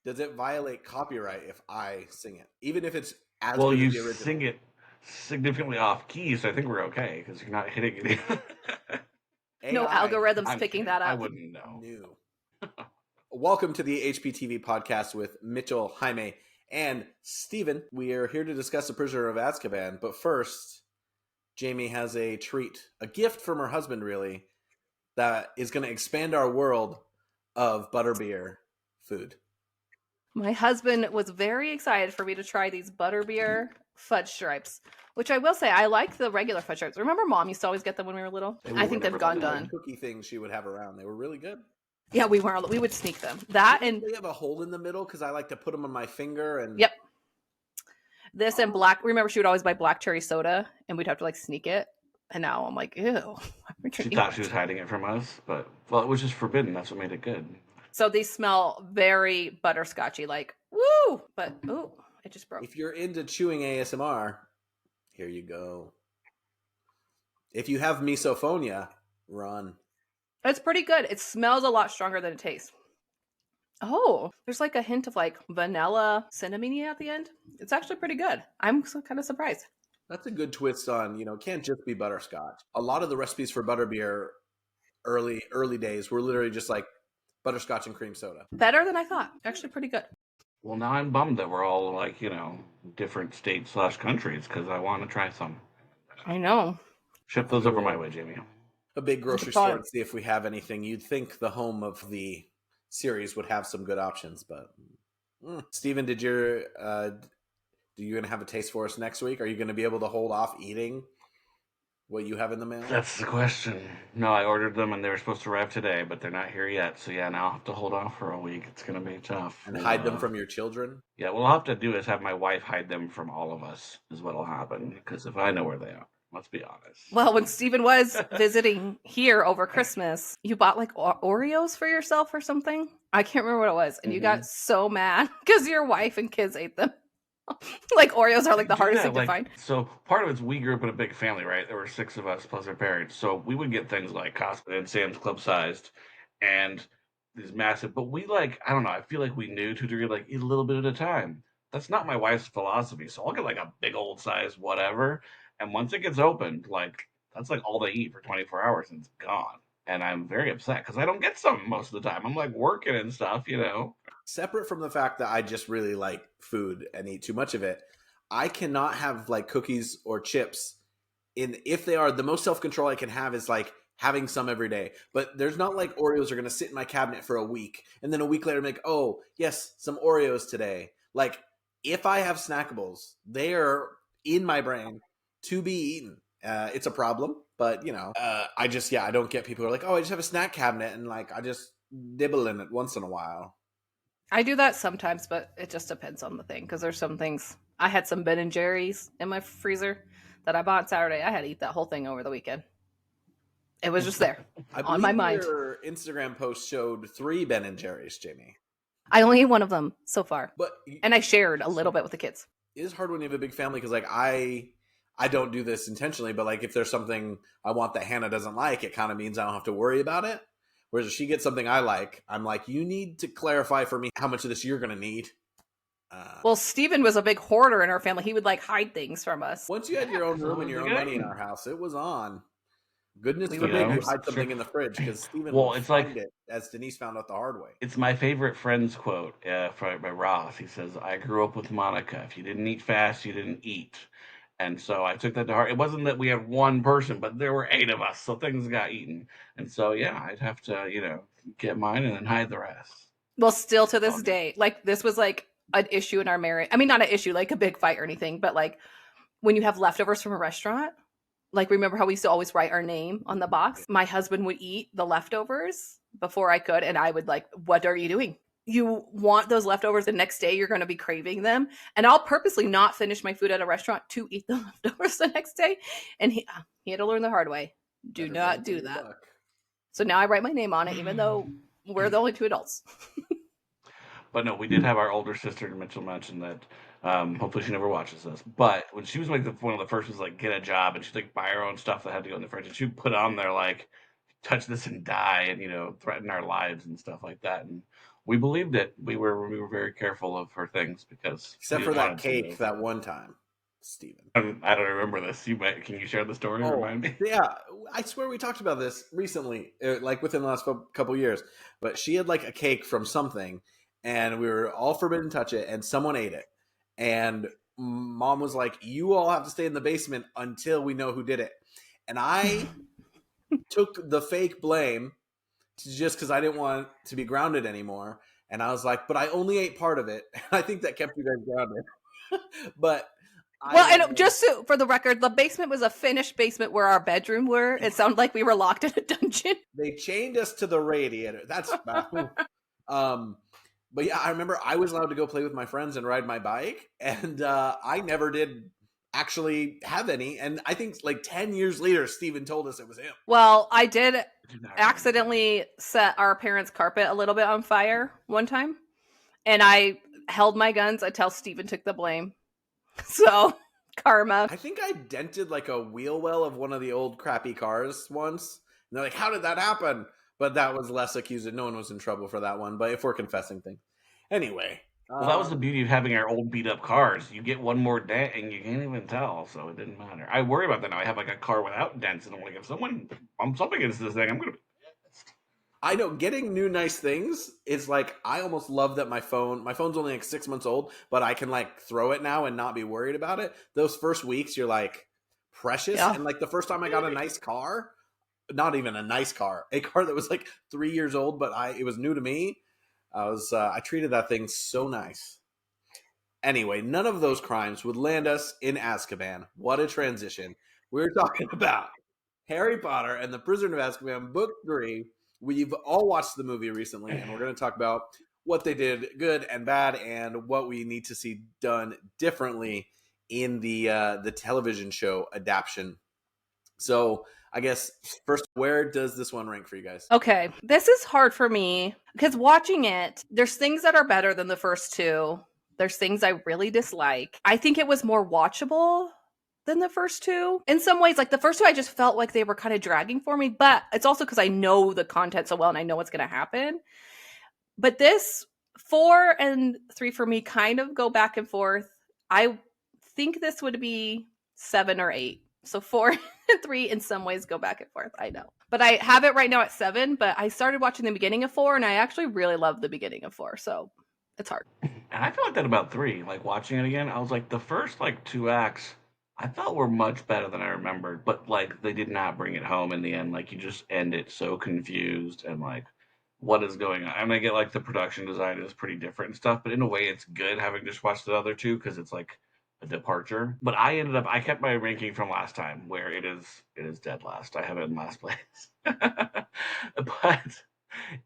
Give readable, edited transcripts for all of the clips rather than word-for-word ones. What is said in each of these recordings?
Does it violate copyright if I sing it, even if it's as Well, good you as the original? sing it significantly off key, so I think we're okay because you're not hitting it. No AI algorithms I'm picking kidding. that I up. wouldn't know. new. Welcome to the HPTV podcast with Mitchell, Jaime, and Steven. We are here to discuss The Prisoner of Azkaban, but first, Jamie has a treat, a gift from her husband, really, that is going to expand our world of butterbeer food. My husband was very excited for me to try these butterbeer fudge stripes, which I will say I like the regular fudge stripes. Remember, Mom used to always get them when we were little. I think they've gone done. Cookie things she would have around. They were really good. Yeah, we would sneak them. That and they have a hole in the middle because I like to put them on my finger. And yep, this and black. Remember, she would always buy black cherry soda, and we'd have to like sneak it. And now I'm like, ew. She thought she was hiding it from us, but well, it was just forbidden. That's what made it good. So these smell very butterscotchy, like woo. But ooh, it just broke. If you're into chewing ASMR, here you go. If you have misophonia, run. It's pretty good. It smells a lot stronger than it tastes. Oh, there's like a hint of like vanilla cinnamon at the end. It's actually pretty good. I'm kind of surprised. That's a good twist on, it can't just be butterscotch. A lot of the recipes for butterbeer early days were literally just like butterscotch and cream soda. Better than I thought. Actually pretty good. Well, now I'm bummed that we're all like, different states/countries because I want to try some. I know. Ship those over my way, Jamie. A big grocery store to see if we have anything. You'd think the home of the series would have some good options, but Steven, do you going to have a taste for us next week? Are you going to be able to hold off eating what you have in the mail? That's the question. No, I ordered them and they were supposed to arrive today, but they're not here yet. So yeah, now I'll have to hold off for a week. It's going to be tough. And hide them from your children? Yeah, what I'll have to do is have my wife hide them from all of us is what'll happen. Because if I know where they are, let's be honest. Well, when Steven was visiting here over Christmas, you bought like Oreos for yourself or something. I can't remember what it was. And you got so mad because your wife and kids ate them. Like Oreos are like the hardest thing to find. So part of it's we grew up in a big family, right? There were 6 of us plus our parents. So we would get things like Costco and Sam's Club sized and these massive, but we I don't know, I feel like we knew to a degree, like eat a little bit at a time. That's not my wife's philosophy. So I'll get like a big old size whatever. And once it gets opened, that's like all they eat for 24 hours and it's gone. And I'm very upset because I don't get some most of the time. I'm like working and stuff, Separate from the fact that I just really like food and eat too much of it, I cannot have like cookies or chips. If they are, the most self-control I can have is like having some every day. But there's not like Oreos are going to sit in my cabinet for a week. And then a week later, I'm like, oh, yes, some Oreos today. Like if I have snackables, they are in my brain to be eaten. It's a problem, but I don't get people who are like, oh, I just have a snack cabinet and like I just dibble in it once in a while. I do that sometimes, but it just depends on the thing because there's some things. I had some Ben and Jerry's in my freezer that I bought Saturday. I had to eat that whole thing over the weekend. It was just there on my mind. Your Instagram post showed 3 Ben and Jerry's, Jamie. I only ate one of them so far, and I shared a little bit with the kids. It is hard when you have a big family because like I don't do this intentionally, but like if there's something I want that Hannah doesn't like, it kind of means I don't have to worry about it. Whereas if she gets something I like, I'm like, you need to clarify for me how much of this you're going to need. Well, Steven was a big hoarder in our family. He would like hide things from us. Once you had your own room and your own money in our house, it was on. Goodness forbid you hide something in the fridge because Steven will find it, as Denise found out the hard way. It's my favorite Friends quote by Ross. He says, I grew up with Monica. If you didn't eat fast, you didn't eat. And so I took that to heart. It wasn't that we had one person, but there were 8 of us, so things got eaten. And so, yeah, I'd have to, get mine and then hide the rest. Well, still to this day, like this was like an issue in our marriage. I mean, not an issue, like a big fight or anything, but like when you have leftovers from a restaurant, like remember how we used to always write our name on the box? My husband would eat the leftovers before I could, and I would like, what are you doing? You want those leftovers the next day, you're going to be craving them. And I'll purposely not finish my food at a restaurant to eat the leftovers the next day. And he had to learn the hard way. Do not do that. So now I write my name on it, even though we're the only 2 adults. But no, we did have our older sister, Mitchell mentioned that. Hopefully she never watches this. But when she was like one of the first was like get a job and she'd like buy her own stuff that had to go in the fridge. And she'd put on there like touch this and die and threaten our lives and stuff like that. And we believed it. We were very careful of her things because we Except for didn't that want it to cake move. that one time, Steven. I don't remember this. Can you share the story? Oh, Remind me. yeah. I swear we talked about this recently, like within the last couple years. But she had like a cake from something, and we were all forbidden to touch it, and someone ate it. And mom was like, "You all have to stay in the basement until we know who did it." And I took the fake blame just because I didn't want to be grounded anymore. And I was like, "But I only ate part of it." And I think that kept you guys grounded. But Well, and just for the record, the basement was a finished basement where our bedroom were. It sounded like we were locked in a dungeon. They chained us to the radiator. That's but yeah, I remember I was allowed to go play with my friends and ride my bike, and I never did actually have any. And I think like 10 years later, Steven told us it was him. Well, I did accidentally set our parents' carpet a little bit on fire one time, and I held my guns until Steven took the blame. So, karma. I think I dented like a wheel well of one of the old crappy cars once. And they're like, "How did that happen?" But that was less accused. No one was in trouble for that one. But if we're confessing things. Anyway. Well, that was the beauty of having our old beat up cars. You get one more dent and you can't even tell, so it didn't matter. I worry about that now. I have like a car without dents, and I'm like, if someone bumps up against this thing, I'm gonna be pissed. I know getting new nice things is like, I almost love that my phone's only like 6 months old, but I can like throw it now and not be worried about it. Those first weeks, you're like precious. Yeah. And like the first time I got a nice car, not even a nice car, a car that was like 3 years old, but it was new to me. I treated that thing so nice. Anyway, none of those crimes would land us in Azkaban. What a transition. We're talking about Harry Potter and the Prisoner of Azkaban, Book 3. We've all watched the movie recently, and we're going to talk about what they did good and bad and what we need to see done differently in the television show adaption. So I guess first, where does this one rank for you guys? Okay, this is hard for me because watching it, there's things that are better than the first two. There's things I really dislike. I think it was more watchable than the first two. In some ways, like the first two, I just felt like they were kind of dragging for me, but it's also because I know the content so well and I know what's going to happen. But this 4 and 3 for me kind of go back and forth. I think this would be 7 or 8. So 4 and 3 in some ways go back and forth. I know. But I have it right now at 7, but I started watching the beginning of 4 and I actually really love the beginning of 4. So it's hard. And I feel like that about 3. Like watching it again, I was like, the first like 2 acts I thought were much better than I remembered, but like they did not bring it home in the end. Like you just end it so confused and like, what is going on? And I get like the production design is pretty different and stuff, but in a way it's good having just watched the other two because it's like a departure. But I kept my ranking from last time where it is dead last. I have it in last place. But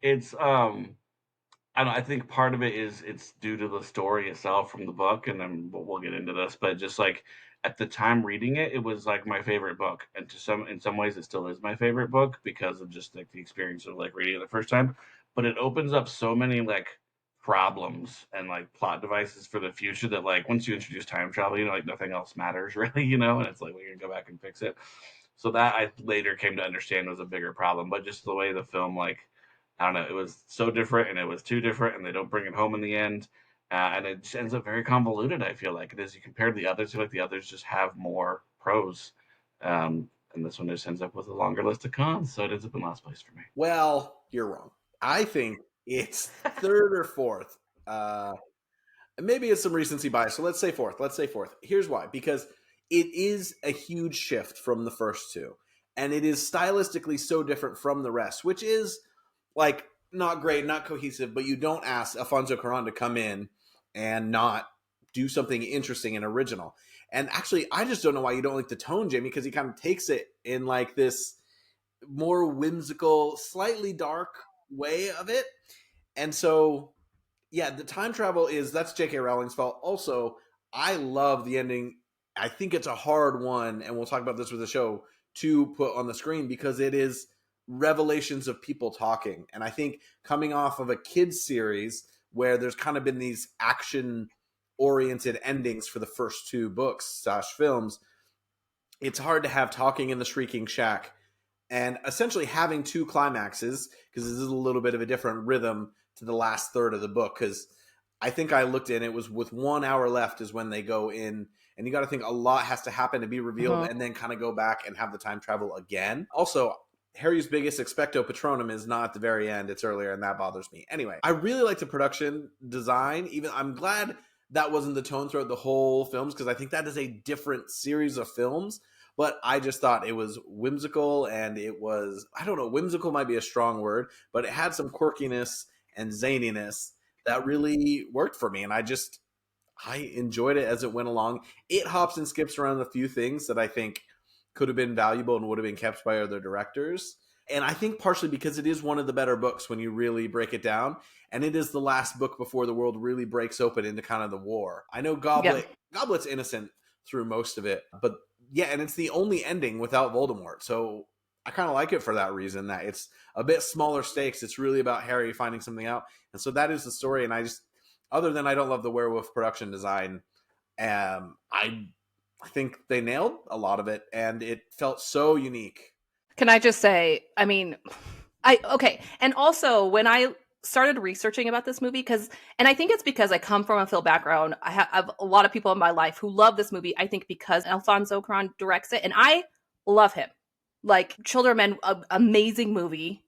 it's I don't know, I think part of it is it's due to the story itself from the book, and then we'll get into this. But just like at the time reading it, it was like my favorite book, and in some ways, it still is my favorite book because of just like the experience of like reading it the first time. But it opens up so many like problems and like plot devices for the future that like once you introduce time travel, you know, like nothing else matters really, you know, and it's like we're gonna go back and fix it. So that I later came to understand was a bigger problem. But just the way the film like I don't know. It was so different, and it was too different, and they don't bring it home in the end, and it just ends up very convoluted. I feel like it is. You compare to the others, I feel like the others just have more pros, and this one just ends up with a longer list of cons. So it ends up in last place for me. Well, you're wrong. I think it's third or fourth. Maybe it's some recency bias. So let's say fourth. Here's why. Because it is a huge shift from the first two, and it is stylistically so different from the rest, which is like not great, not cohesive, but you don't ask Alfonso Cuaron to come in and not do something interesting and original. And actually, I just don't know why you don't like the tone, Jamie, because he kind of takes it in like this more whimsical, slightly dark way of it. And so, yeah, the time travel that's J.K. Rowling's fault. Also, I love the ending. I think it's a hard one, and we'll talk about this with the show, to put on the screen because it is revelations of people talking. And I think coming off of a kids series where there's kind of been these action oriented endings for the first 2 books / films, it's hard to have talking in the Shrieking Shack and essentially having 2 climaxes, because this is a little bit of a different rhythm to the last third of the book, because I think I looked in, it was with 1 hour left is when they go in, and you got to think a lot has to happen to be revealed and then kind of go back and have the time travel again. Also, Harry's biggest expecto patronum is not at the very end, it's earlier, and that bothers me. Anyway, I really like the production design. Even I'm glad that wasn't the tone throughout the whole films, because I think that is a different series of films. But I just thought it was whimsical, and it was, I don't know, whimsical might be a strong word, but it had some quirkiness and zaniness that really worked for me. And I enjoyed it as it went along. It hops and skips around a few things that I think could have been valuable and would have been kept by other directors. And I think partially because it is one of the better books when you really break it down. And it is the last book before the world really breaks open into kind of the war. I know Goblet's innocent through most of it, but yeah, and it's the only ending without Voldemort. So I kind of like it for that reason, that it's a bit smaller stakes. It's really about Harry finding something out. And so that is the story. And I just, other than I don't love the werewolf production design, I think they nailed a lot of it, and it felt so unique. Can I just say, I mean, okay. And also when I started researching about this movie, and I think it's because I come from a film background. I have a lot of people in my life who love this movie. I think because Alfonso Cuaron directs it, and I love him. Like Children of Men, amazing movie.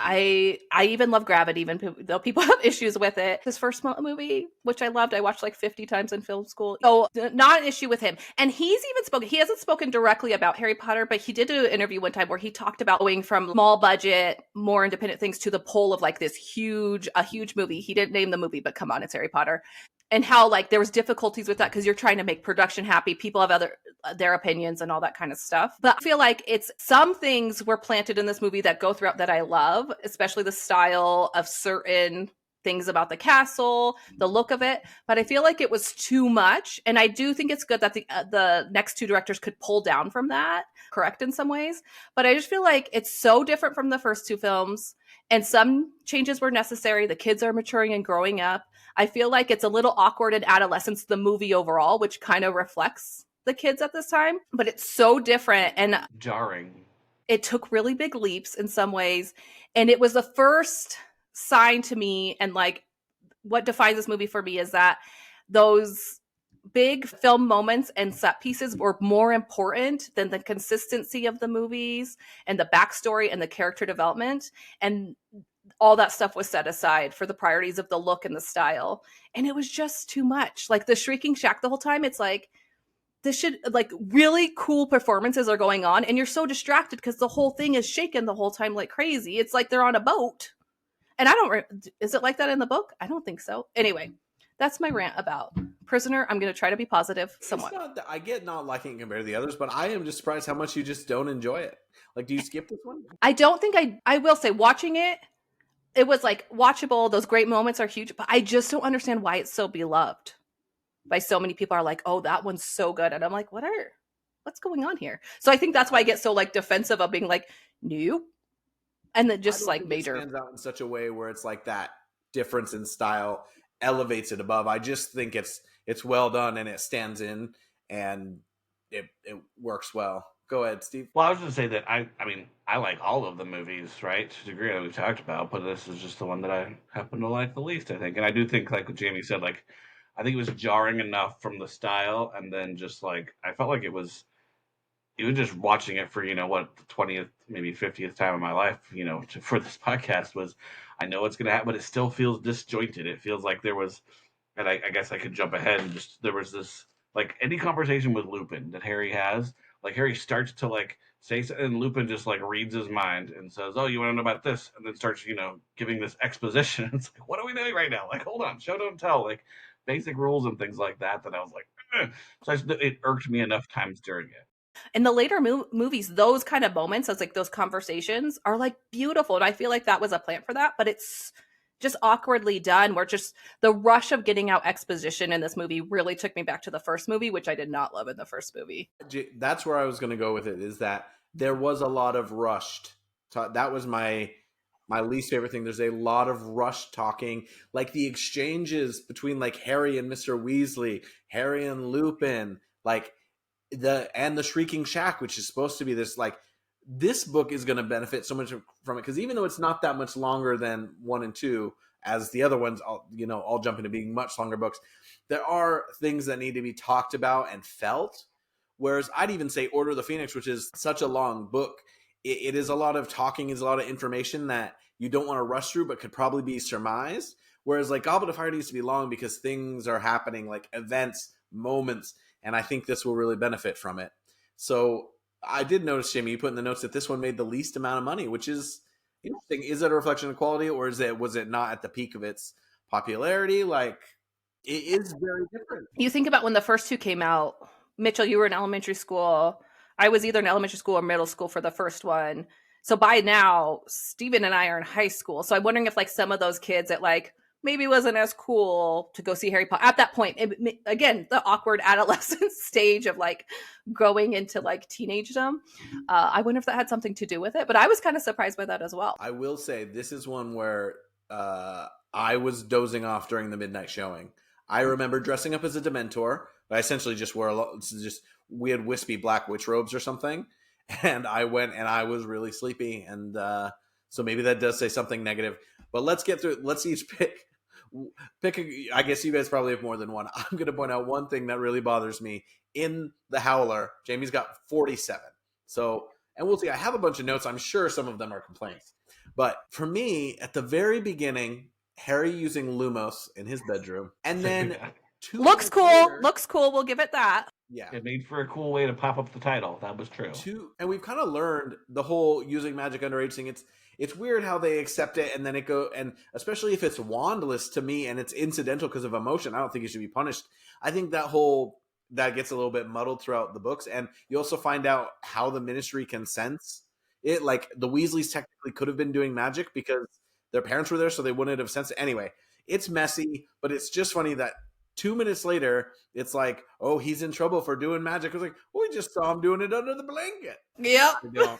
I even love Gravity, even though people have issues with it. His first movie, which I loved, I watched like 50 times in film school. Oh, not an issue with him. And he hasn't spoken directly about Harry Potter, but he did do an interview one time where he talked about going from small budget, more independent things to the pull of like this huge movie. He didn't name the movie, but come on, it's Harry Potter. And how like there was difficulties with that because you're trying to make production happy. People have their opinions and all that kind of stuff. But I feel like it's some things were planted in this movie that go throughout that I love, especially the style of certain things about the castle, the look of it. But I feel like it was too much. And I do think it's good that the next two directors could pull down from that, correct in some ways. But I just feel like it's so different from the first two films. And some changes were necessary. The kids are maturing and growing up. I feel like it's a little awkward in adolescence, the movie overall, which kind of reflects the kids at this time. But it's so different and jarring. It took really big leaps in some ways. And it was the first sign to me, and like what defines this movie for me is that those big film moments and set pieces were more important than the consistency of the movies and the backstory and the character development. And all that stuff was set aside for the priorities of the look and the style. And it was just too much. Like the Shrieking Shack the whole time, it's like, this should, like, really cool performances are going on, and you're so distracted because the whole thing is shaking the whole time like crazy. It's like they're on a boat. And is it like that in the book? I don't think so. Anyway, that's my rant about Prisoner. I'm going to try to be positive somewhat. I get not liking it compared to the others, but I am just surprised how much you just don't enjoy it. Like, do you skip this one? I don't think I will say watching it, it was like watchable. Those great moments are huge, but I just don't understand why it's so beloved by so many people. Are like, oh, that one's so good. And I'm like, what's going on here? So I think that's why I get so like defensive of being like, new. And then just like major. It stands out in such a way where it's like that difference in style elevates it above. I just think it's well done, and it stands in, and it works well. Go ahead, Steve. Well, I was going to say that I mean, I like all of the movies, right, to a degree that we've talked about, but this is just the one that I happen to like the least, I think. And I do think, like what Jamie said, like, I think it was jarring enough from the style, and then just like, I felt like it was just watching it for, what, the 20th, maybe 50th time in my life, for this podcast was, I know it's going to happen, but it still feels disjointed. It feels like there was, and I guess I could jump ahead and just, there was this, like, any conversation with Lupin that Harry has, like, Harry starts to, like, say something, and Lupin just, like, reads his mind and says, oh, you want to know about this? And then starts, giving this exposition. It's like, what are we doing right now? Like, hold on, show, don't tell, like, basic rules and things like that I was like, ugh. So it irked me enough times during it. In the later movies, those kind of moments, as like those conversations are like beautiful. And I feel like that was a plan for that, but it's just awkwardly done, where just the rush of getting out exposition in this movie really took me back to the first movie, which I did not love in the first movie. That's where I was going to go with it, is that there was a lot of rushed. That was my least favorite thing. There's a lot of rushed talking, like the exchanges between like Harry and Mr. Weasley, Harry and Lupin, like the Shrieking Shack, which is supposed to be this, like, this book is going to benefit so much from it, because even though it's not that much longer than 1 and 2, as the other ones, all jump into being much longer books. There are things that need to be talked about and felt. Whereas I'd even say Order of the Phoenix, which is such a long book, it is a lot of talking, is a lot of information that you don't want to rush through, but could probably be surmised. Whereas like Goblet of Fire needs to be long because things are happening, like events, moments, and I think this will really benefit from it. So I did notice, Jamie, you put in the notes that this one made the least amount of money, which is interesting. Is it a reflection of quality, or was it not at the peak of its popularity? Like, it is very different. You think about when the first two came out, Mitchell, you were in elementary school. I was either in elementary school or middle school for the first one. So by now, Steven and I are in high school. So I'm wondering if like some of those kids that like maybe wasn't as cool to go see Harry Potter at that point. Again, the awkward adolescent stage of like going into like teenagedom. I wonder if that had something to do with it. But I was kind of surprised by that as well. I will say this is one where I was dozing off during the midnight showing. I remember dressing up as a Dementor. I essentially just we had wispy black witch robes or something. And I went and I was really sleepy. And so maybe that does say something negative. But let's get through. Let's each pick. I guess you guys probably have more than one. I'm going to point out one thing that really bothers me in the Howler. Jamie's got 47. So, and we'll see. I have a bunch of notes. I'm sure some of them are complaints. But for me, at the very beginning, Harry using Lumos in his bedroom, and then looks cool. Later, looks cool. We'll give it that. Yeah, it made for a cool way to pop up the title. That was true. And we've kind of learned the whole using magic underage thing. It's weird how they accept it and then it go, and especially if it's wandless to me and it's incidental because of emotion, I don't think it should be punished. I think that gets a little bit muddled throughout the books, and you also find out how the Ministry can sense it. Like the Weasleys technically could have been doing magic because their parents were there, so they wouldn't have sensed it. Anyway, it's messy, but it's just funny that 2 minutes later, it's like, oh, he's in trouble for doing magic. I was like, well, we just saw him doing it under the blanket. Yep.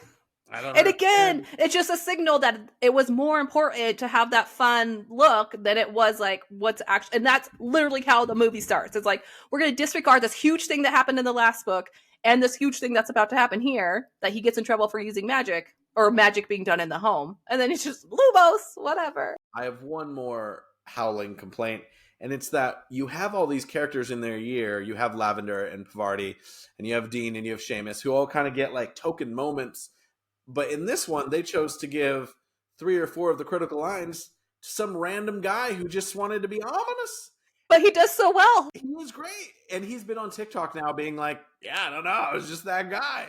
I don't and again, it's just a signal that it was more important to have that fun look than it was like what's actually, and that's literally how the movie starts. It's like, we're going to disregard this huge thing that happened in the last book and this huge thing that's about to happen here, that he gets in trouble for using magic or magic being done in the home. And then it's just Lumos, whatever. I have one more howling complaint. And it's that you have all these characters in their year. You have Lavender and Pavarti, and you have Dean and you have Seamus, who all kind of get like token moments. But in this one, they chose to give 3 or 4 of the critical lines to some random guy who just wanted to be ominous. But he does so well. He was great. And he's been on TikTok now being like, yeah, I don't know, I was just that guy.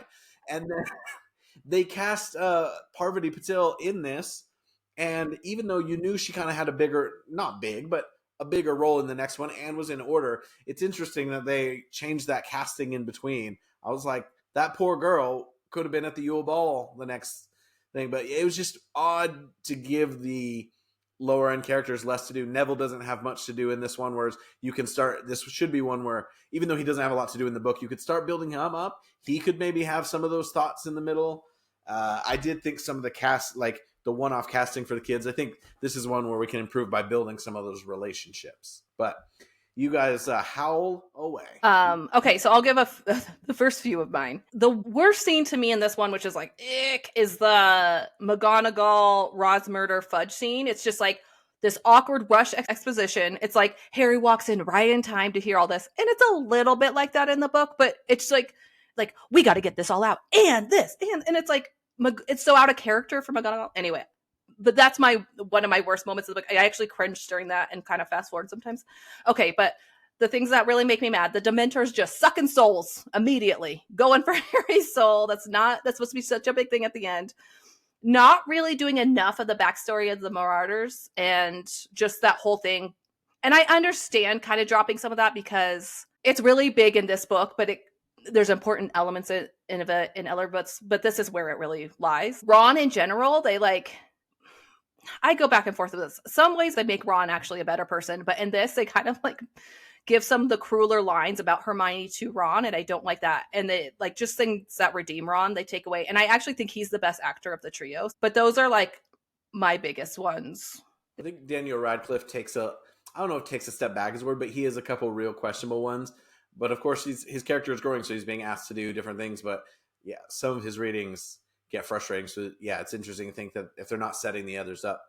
And then they cast Parvati Patil in this. And even though you knew she kind of had a bigger, not big, but a bigger role in the next one and was in order, it's interesting that they changed that casting in between. I was like, that poor girl could have been at the Yule Ball the next thing, but it was just odd to give the lower end characters less to do. Neville doesn't have much to do in this one, whereas you can start, this should be one where even though he doesn't have a lot to do in the book, you could start building him up. He could maybe have some of those thoughts in the middle. I did think some of the cast, like the one-off casting for the kids, I think this is one where we can improve by building some of those relationships. But you guys howl away. Okay, so I'll give the first few of mine. The worst scene to me in this one, which is like, ick, is the McGonagall Roz murder fudge scene. It's just like this awkward rush exposition. It's like Harry walks in right in time to hear all this. And it's a little bit like that in the book, but it's like we got to get this all out. And this, and it's like, it's so out of character for McGonagall. Anyway, but that's one of my worst moments of the book. I actually cringed during that and kind of fast forward sometimes. Okay, but the things that really make me mad, the Dementors just sucking souls immediately, going for Harry's soul. That's supposed to be such a big thing at the end. Not really doing enough of the backstory of the Marauders and just that whole thing. And I understand kind of dropping some of that because it's really big in this book, but there's important elements in other books, but this is where it really lies. Ron in general, I go back and forth with this. Some ways they make Ron actually a better person, but in this, they kind of like give some of the crueler lines about Hermione to Ron, and I don't like that. And they like just things that redeem Ron, they take away. And I actually think he's the best actor of the trio. But those are like my biggest ones. I think Daniel Radcliffe I don't know if takes a step back is a word, but he has a couple real questionable ones. But of course, his character is growing, so he's being asked to do different things. But yeah, some of his readings get frustrating. So yeah, it's interesting to think that if they're not setting the others up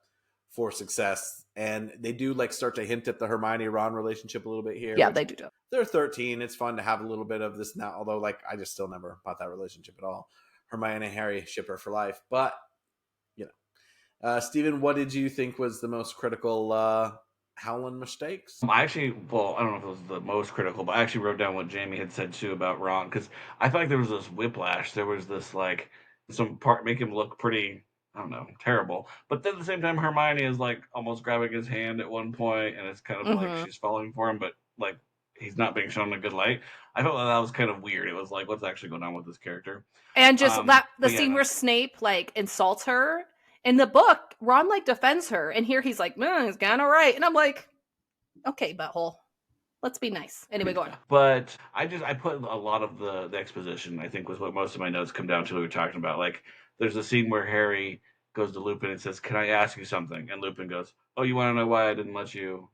for success. And they do like start to hint at the Hermione-Ron relationship a little bit here. Yeah, they do. They're 13. It's fun to have a little bit of this now, although like I just still never bought that relationship at all. Hermione and Harry shipper for life. But, you know. Steven, what did you think was the most critical Howland mistakes? I actually, well, I don't know if it was the most critical, but I actually wrote down what Jamie had said too about Ron, because I felt like there was this whiplash. There was this like some part make him look pretty, I don't know, terrible. But then at the same time, Hermione is like almost grabbing his hand at one point, and it's kind of like she's falling for him, but like he's not being shown in a good light. I felt like that was kind of weird. It was like, what's actually going on with this character? And just the scene where Snape like insults her. In the book, Ron like defends her, and here he's like, he's kind of right, and I'm like, okay, butthole, let's be nice. Anyway, go on. But I put a lot of the exposition, I think, was what most of my notes come down to. We were talking about, like, there's a scene where Harry goes to Lupin and says, "Can I ask you something?" And Lupin goes, "Oh, you want to know why I didn't let you,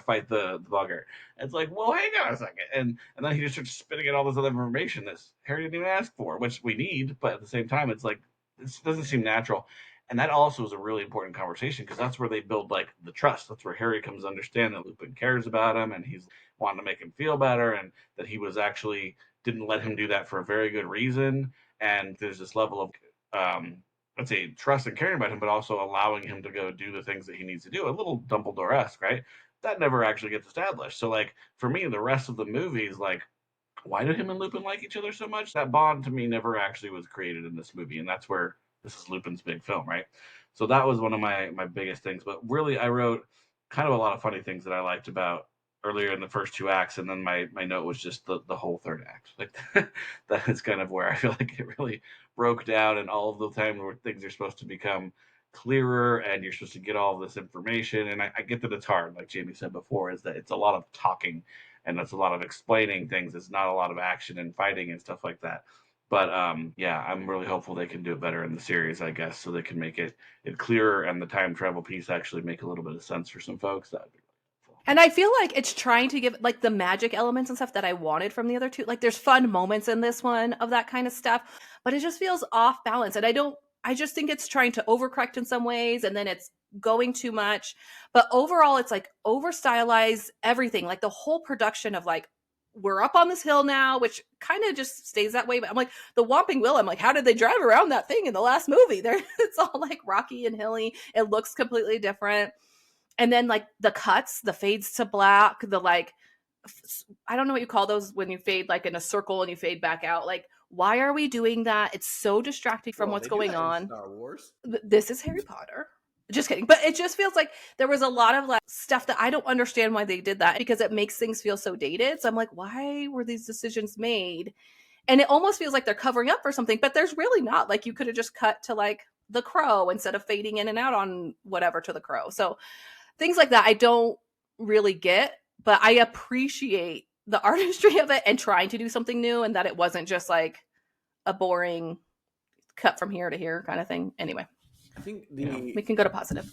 fight the bugger?" And it's like, well, hang on a second, and then he just starts spitting out all this other information that Harry didn't even ask for, which we need, but at the same time, it's like, it doesn't seem natural. And that also is a really important conversation, because that's where they build like the trust. That's where Harry comes to understand that Lupin cares about him, and he's wanting to make him feel better, and that he was actually didn't let him do that for a very good reason. And there's this level of, let's say, trust and caring about him, but also allowing him to go do the things that he needs to do. A little Dumbledore-esque, right? That never actually gets established. So like for me, the rest of the movie is like, why do him and Lupin like each other so much? That bond to me never actually was created in this movie, and that's where this is Lupin's big film, right? So that was one of my biggest things. But really, I wrote kind of a lot of funny things that I liked about earlier in the first two acts, and then my note was just the whole third act. Like that is kind of where I feel like it really broke down, and all of the time where things are supposed to become clearer, and you're supposed to get all of this information. And I get that it's hard, like Jamie said before, is that it's a lot of talking, and it's a lot of explaining things. It's not a lot of action and fighting and stuff like that. But yeah, I'm really hopeful they can do it better in the series, I guess, so they can make it clearer, and the time travel piece actually make a little bit of sense for some folks. That'd be really helpful. And I feel like it's trying to give like the magic elements and stuff that I wanted from the other two. Like there's fun moments in this one of that kind of stuff, but it just feels off balance. And I just think it's trying to overcorrect in some ways, and then it's going too much. But overall, it's like over stylize everything. Like the whole production of like, we're up on this hill now, which kind of just stays that way. But I'm like, the Whomping Willow, I'm like, how did they drive around that thing in the last movie? It's all like rocky and hilly. It looks completely different. And then like the cuts, the fades to black, the like, I don't know what you call those when you fade like in a circle and you fade back out. Like, why are we doing that? It's so distracting from what's going on. Star Wars. This is Harry Potter. Just kidding. But it just feels like there was a lot of like stuff that I don't understand why they did that, because it makes things feel so dated. So I'm like, why were these decisions made? And it almost feels like they're covering up for something, but there's really not. Like you could have just cut to like the crow instead of fading in and out on whatever to the crow. So things like that I don't really get, but I appreciate the artistry of it and trying to do something new, and that it wasn't just like a boring cut from here to here kind of thing. Anyway. I think we can go to positive.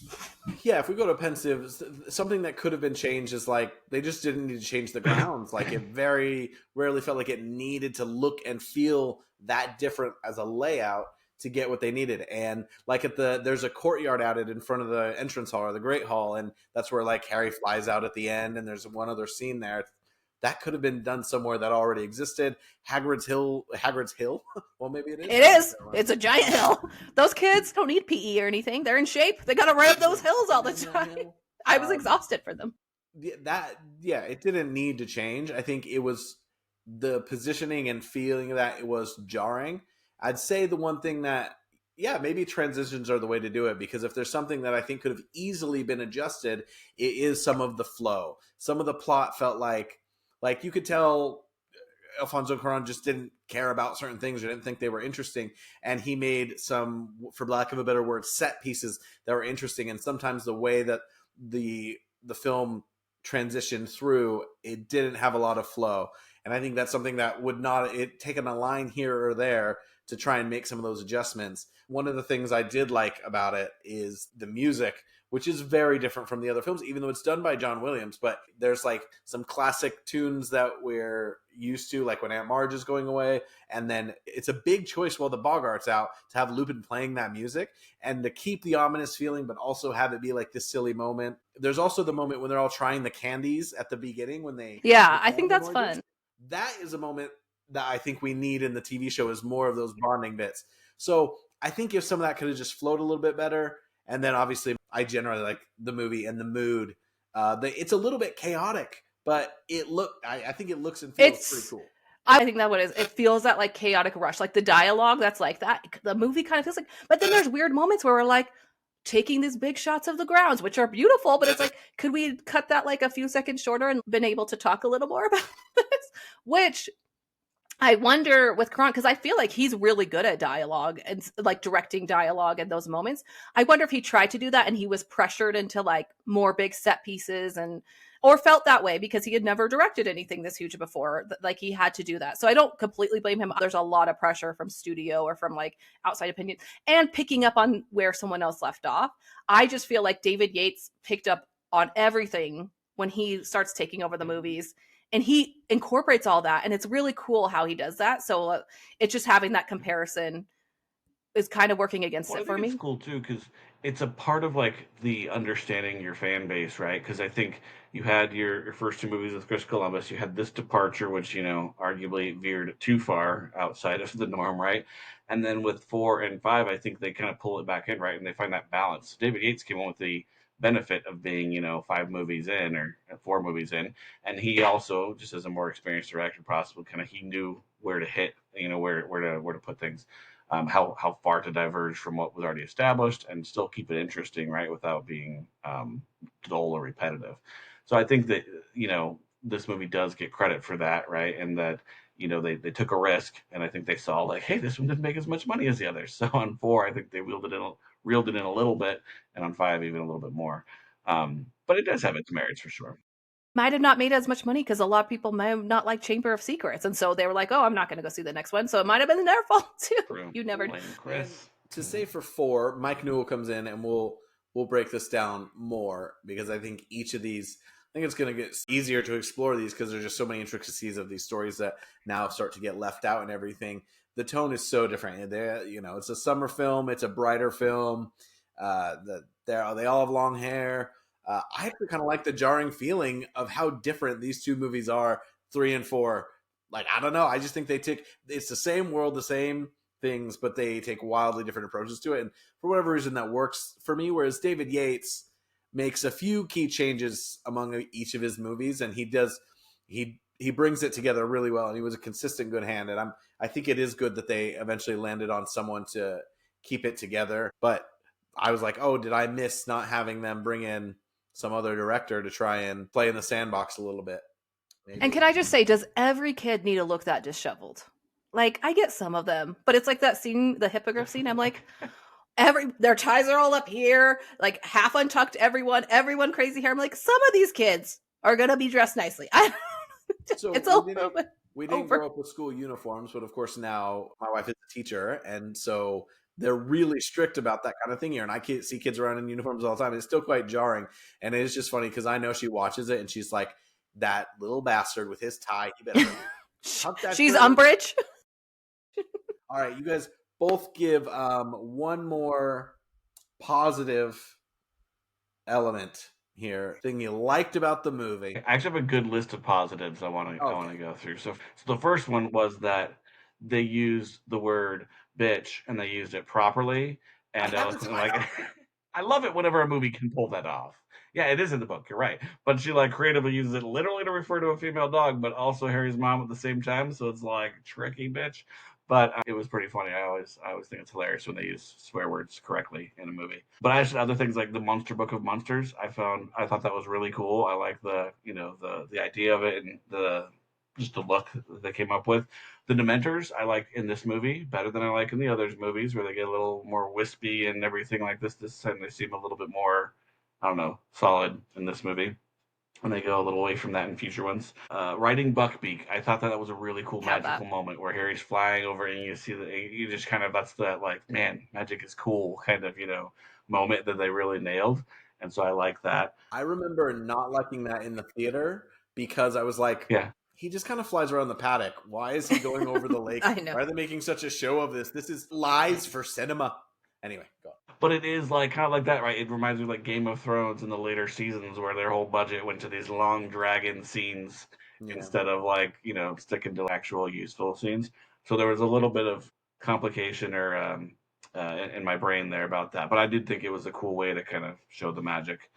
Yeah, if we go to pensive, something that could have been changed is like they just didn't need to change the grounds. Like it very rarely felt like it needed to look and feel that different as a layout to get what they needed. And like there's a courtyard out in front of the entrance hall or the Great Hall, and that's where like Harry flies out at the end, and there's one other scene there. That could have been done somewhere that already existed. Hagrid's Hill. Well, maybe it is. It is. It's a giant hill. Those kids don't need PE or anything. They're in shape. They got to run up those hills all the time. I was exhausted for them. It didn't need to change. I think it was the positioning and feeling of that it was jarring. I'd say the one thing that, maybe transitions are the way to do it, because if there's something that I think could have easily been adjusted, it is some of the flow. Some of the plot felt like you could tell Alfonso Cuaron just didn't care about certain things or didn't think they were interesting. And he made some, for lack of a better word, set pieces that were interesting. And sometimes the way that the film transitioned through, it didn't have a lot of flow. And I think that's something that would not, it taken a line here or there to try and make some of those adjustments. One of the things I did like about it is the music, which is very different from the other films, even though it's done by John Williams. But there's like some classic tunes that we're used to, like when Aunt Marge is going away. And then it's a big choice while the Bogart's out to have Lupin playing that music and to keep the ominous feeling, but also have it be like this silly moment. There's also the moment when they're all trying the candies at the beginning when they... Yeah, I think that's fun. That is a moment that I think we need in the TV show, is more of those bonding bits. So I think if some of that could have just flowed a little bit better. And then obviously I generally like the movie and the mood. It's a little bit chaotic, but I think it looks and feels pretty cool. I think that what it is. It feels that like chaotic rush, like the dialogue that's like that. The movie kind of feels like, but then there's weird moments where we're like taking these big shots of the grounds, which are beautiful, but it's like, could we cut that like a few seconds shorter and been able to talk a little more about this? Which I wonder with Cuarón, because I feel like he's really good at dialogue and like directing dialogue in those moments. I wonder if he tried to do that and he was pressured into like more big set pieces or felt that way because he had never directed anything this huge before. Like he had to do that. So I don't completely blame him. There's a lot of pressure from studio or from like outside opinion and picking up on where someone else left off. I just feel like David Yates picked up on everything when he starts taking over the movies. And he incorporates all that. And it's really cool how he does that. So it's just having that comparison is kind of working against it for me. It's cool too, because it's a part of like the understanding your fan base, right? Because I think you had your first two movies with Chris Columbus. You had this departure, which, arguably veered too far outside of the norm, right? And then with 4 and 5, I think they kind of pull it back in, right? And they find that balance. David Yates came on with the benefit of being 5 movies in or 4 movies in, and he also, just as a more experienced director, possibly he knew where to hit, where to put things, how far to diverge from what was already established and still keep it interesting, right, without being dull or repetitive. So I think that this movie does get credit for that, right, and that they took a risk, and I think they saw like, hey, this one didn't make as much money as the others. So on 4, I think they reeled it in a little bit, and on 5 even a little bit more. But it does have its merits for sure. Might have not made as much money because a lot of people might have not liked Chamber of Secrets, and so they were like, "Oh, I'm not going to go see the next one." So it might have been their fault too. True. You never blame Chris. To say for 4, Mike Newell comes in, and we'll break this down more because I think each of these, I think it's going to get easier to explore these because there's just so many intricacies of these stories that now start to get left out and everything. The tone is so different. It's a summer film. It's a brighter film. They all have long hair. I actually kind of like the jarring feeling of how different these two movies are, 3 and 4. Like, I don't know. I just think it's the same world, the same things, but they take wildly different approaches to it. And for whatever reason, that works for me. Whereas David Yates makes a few key changes among each of his movies, and he brings it together really well. And he was a consistent good hand. And I think it is good that they eventually landed on someone to keep it together. But I was like, oh, did I miss not having them bring in some other director to try and play in the sandbox a little bit? Maybe. And can I just say, does every kid need to look that disheveled? Like, I get some of them, but it's like that scene, the hippogriff scene. I'm like, their ties are all up here, like half untucked, everyone crazy hair. I'm like, some of these kids are going to be dressed nicely. We didn't grow up with school uniforms, but of course now my wife is a teacher, and so they're really strict about that kind of thing here. And I see kids around in uniforms all the time. It's still quite jarring. And it is just funny because I know she watches it and she's like, that little bastard with his tie, he better tuck that She's shirt. Umbridge. All right, you guys both give one more positive element here, thing you liked about the movie. I actually have a good list of positives I want to go through. So the first one was that they used the word bitch and they used it properly, and I was like, I love it whenever a movie can pull that off. Yeah, it is in the book, you're right, but she like creatively uses it literally to refer to a female dog, but also Harry's mom at the same time, so it's like tricky bitch. But it was pretty funny. I always think it's hilarious when they use swear words correctly in a movie. But I just other things like the Monster Book of Monsters. I thought that was really cool. I like the idea of it and the look that they came up with. The Dementors I like in this movie better than I like in the others movies, where they get a little more wispy and everything like this. This time they seem a little bit more, I don't know, solid in this movie. And they go a little away from that in future ones. Riding Buckbeak, I thought that was a really cool magical moment where Harry's flying over and you see you just kind of, that's that like, man, magic is cool kind of, moment that they really nailed. And so I like that. I remember not liking that in the theater because I was like, Yeah. he just kind of flies around the paddock. Why is he going over the lake? I know. Why are they making such a show of this? This is lies for cinema. Anyway, go on. But it is like kind of like that, right? It reminds me of like Game of Thrones in the later seasons where their whole budget went to these long dragon scenes Yeah. instead of like, sticking to actual useful scenes. So there was a little bit of complication or in my brain there about that. But I did think it was a cool way to kind of show the magic.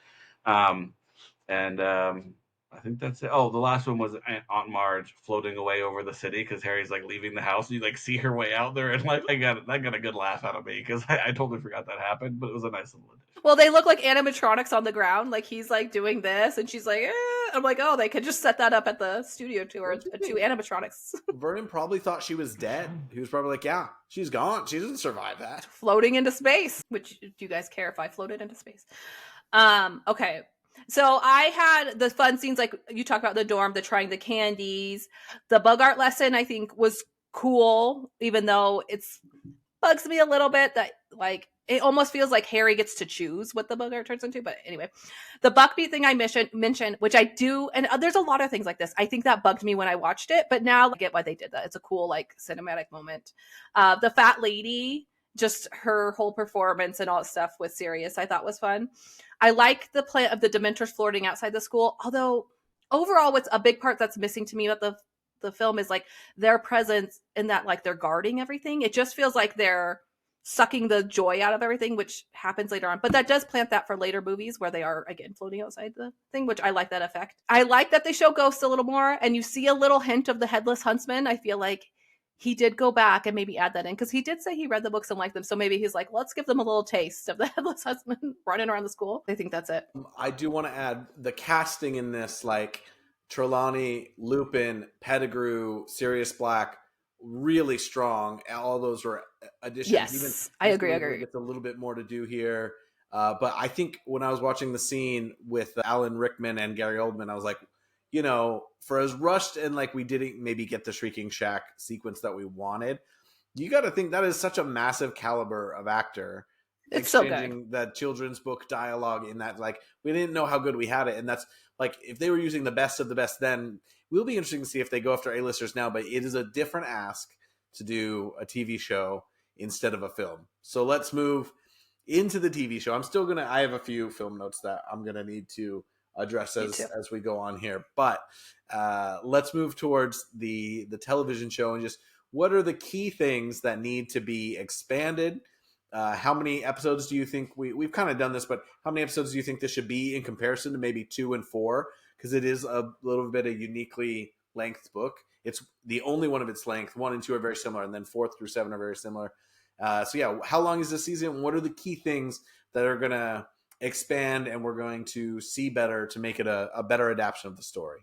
And I think that's it. Oh, the last one was Aunt Marge floating away over the city because Harry's like leaving the house. And you like see her way out there, and like that got a good laugh out of me because I totally forgot that happened, but it was a nice little addition. Well, they look like animatronics on the ground. Like he's like doing this, and she's like, eh. I'm like, oh, they could just set that up at the studio too, or two animatronics Vernon probably thought she was dead. He was probably like, yeah, she's gone. She doesn't survive that. floating into space. Which, do you guys care if I floated into space? Okay. So I had the fun scenes, like you talk about the dorm, the trying the candies, the bug art lesson. I think was cool, even though it's bugs me a little bit that like it almost feels like Harry gets to choose what the bug art turns into. But anyway, the Buckbeat thing I mentioned, which I do, and there's a lot of things like this. I think that bugged me when I watched it, but now I get why they did that. It's a cool like cinematic moment. The fat lady, just her whole performance and all that stuff with Sirius, I thought was fun. I like the plan of the Dementors floating outside the school, although overall what's a big part that's missing to me about the film is like their presence in that like they're guarding everything. It just feels like they're sucking the joy out of everything, which happens later on. But that does plant that for later movies where they are again floating outside the thing, which I like that effect. I like that they show ghosts a little more and you see a little hint of the headless huntsman. I feel like he did go back and maybe add that in because he did say he read the books and liked them. So maybe he's like, let's give them a little taste of the headless husband running around the school. I think that's it. I do want to add the casting in this, like Trelawney, Lupin, Pettigrew, Sirius Black, really strong. All those were additions. Yes, even I agree. It's a little bit more to do here. But I think when I was watching the scene with Alan Rickman and Gary Oldman, I was like, for as rushed and like we didn't maybe get the Shrieking Shack sequence that we wanted, you got to think that is such a massive caliber of actor. It's so good. That children's book dialogue in that, like, we didn't know how good we had it. And that's like, if they were using the best of the best, then we'll be interesting to see if they go after A-listers now, but it is a different ask to do a TV show instead of a film. So let's move into the TV show. I have a few film notes that I'm going to need to address as we go on here, but let's move towards the television show and just what are the key things that need to be expanded. How many episodes do you think we've kind of done this, but how many episodes do you think this should be in comparison to maybe 2 and 4? Because it is a little bit a uniquely length book. It's the only one of its length. 1 and 2 are very similar, and then 4 through 7 are very similar. So yeah, how long is this season? What are the key things that are going to expand and we're going to see better to make it a better adaptation of the story?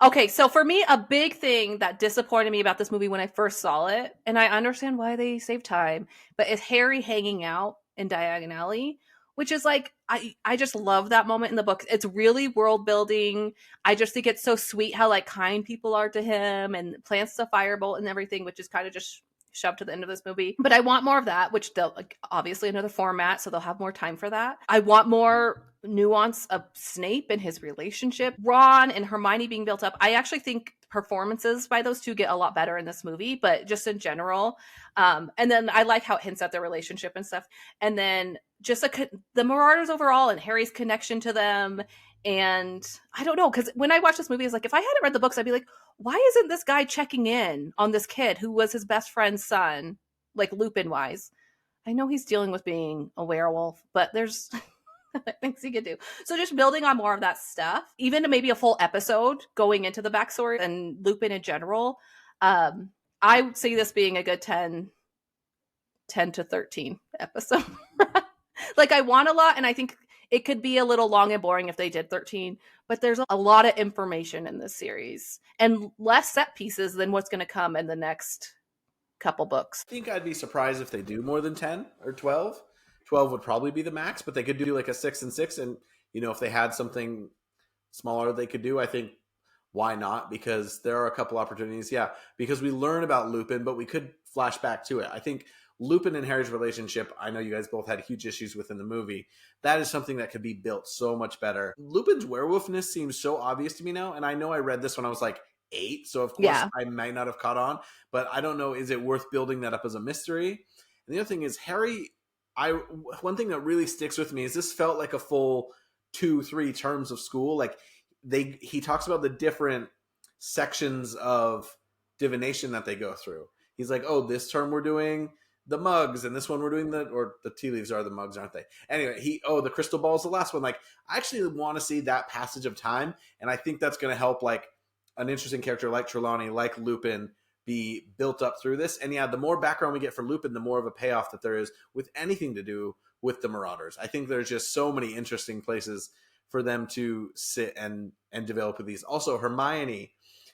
Okay, so for me, a big thing that disappointed me about this movie when I first saw it, and I understand why they save time, but is Harry hanging out in Diagon Alley, which is like, I just love that moment in the book. It's really world building. I just think it's so sweet how like kind people are to him and plants the firebolt and everything, which is kind of just shoved to the end of this movie. But I want more of that, which they'll like, obviously another format, so they'll have more time for that. I want more nuance of Snape and his relationship, Ron and Hermione being built up. I actually think performances by those two get a lot better in this movie, but just in general. And then I like how it hints at their relationship and stuff. And then just the Marauders overall and Harry's connection to them. And I don't know, because when I watched this movie, I was like, if I hadn't read the books, I'd be like, why isn't this guy checking in on this kid who was his best friend's son, like Lupin wise? I know he's dealing with being a werewolf, but there's things he could do. So just building on more of that stuff, even maybe a full episode going into the backstory and Lupin in general. I would see this being a good 10 to 13 episode. Like I want a lot, and I think it could be a little long and boring if they did 13, but there's a lot of information in this series and less set pieces than what's going to come in the next couple books. I think I'd be surprised if they do more than 10 or 12. 12 would probably be the max, but they could do like a 6 and 6. And, if they had something smaller they could do, I think why not? Because there are a couple opportunities. Yeah, because we learn about Lupin, but we could flash back to it. I think Lupin and Harry's relationship, I know you guys both had huge issues within the movie. That is something that could be built so much better. Lupin's werewolfness seems so obvious to me now, and I know I read this when I was like 8, so of course I might not have caught on, but I don't know, is it worth building that up as a mystery? And the other thing is Harry, one thing that really sticks with me is this felt like a full 2-3 terms of school. Like he talks about the different sections of divination that they go through. He's like, oh, this term we're doing the mugs, and this one we're doing or the tea leaves are the mugs, aren't they? Anyway, the crystal ball is the last one. Like, I actually want to see that passage of time, and I think that's going to help like an interesting character like Trelawney, like Lupin, be built up through this. And yeah, the more background we get for Lupin, the more of a payoff that there is with anything to do with the Marauders. I think there's just so many interesting places for them to sit and develop with these. Also,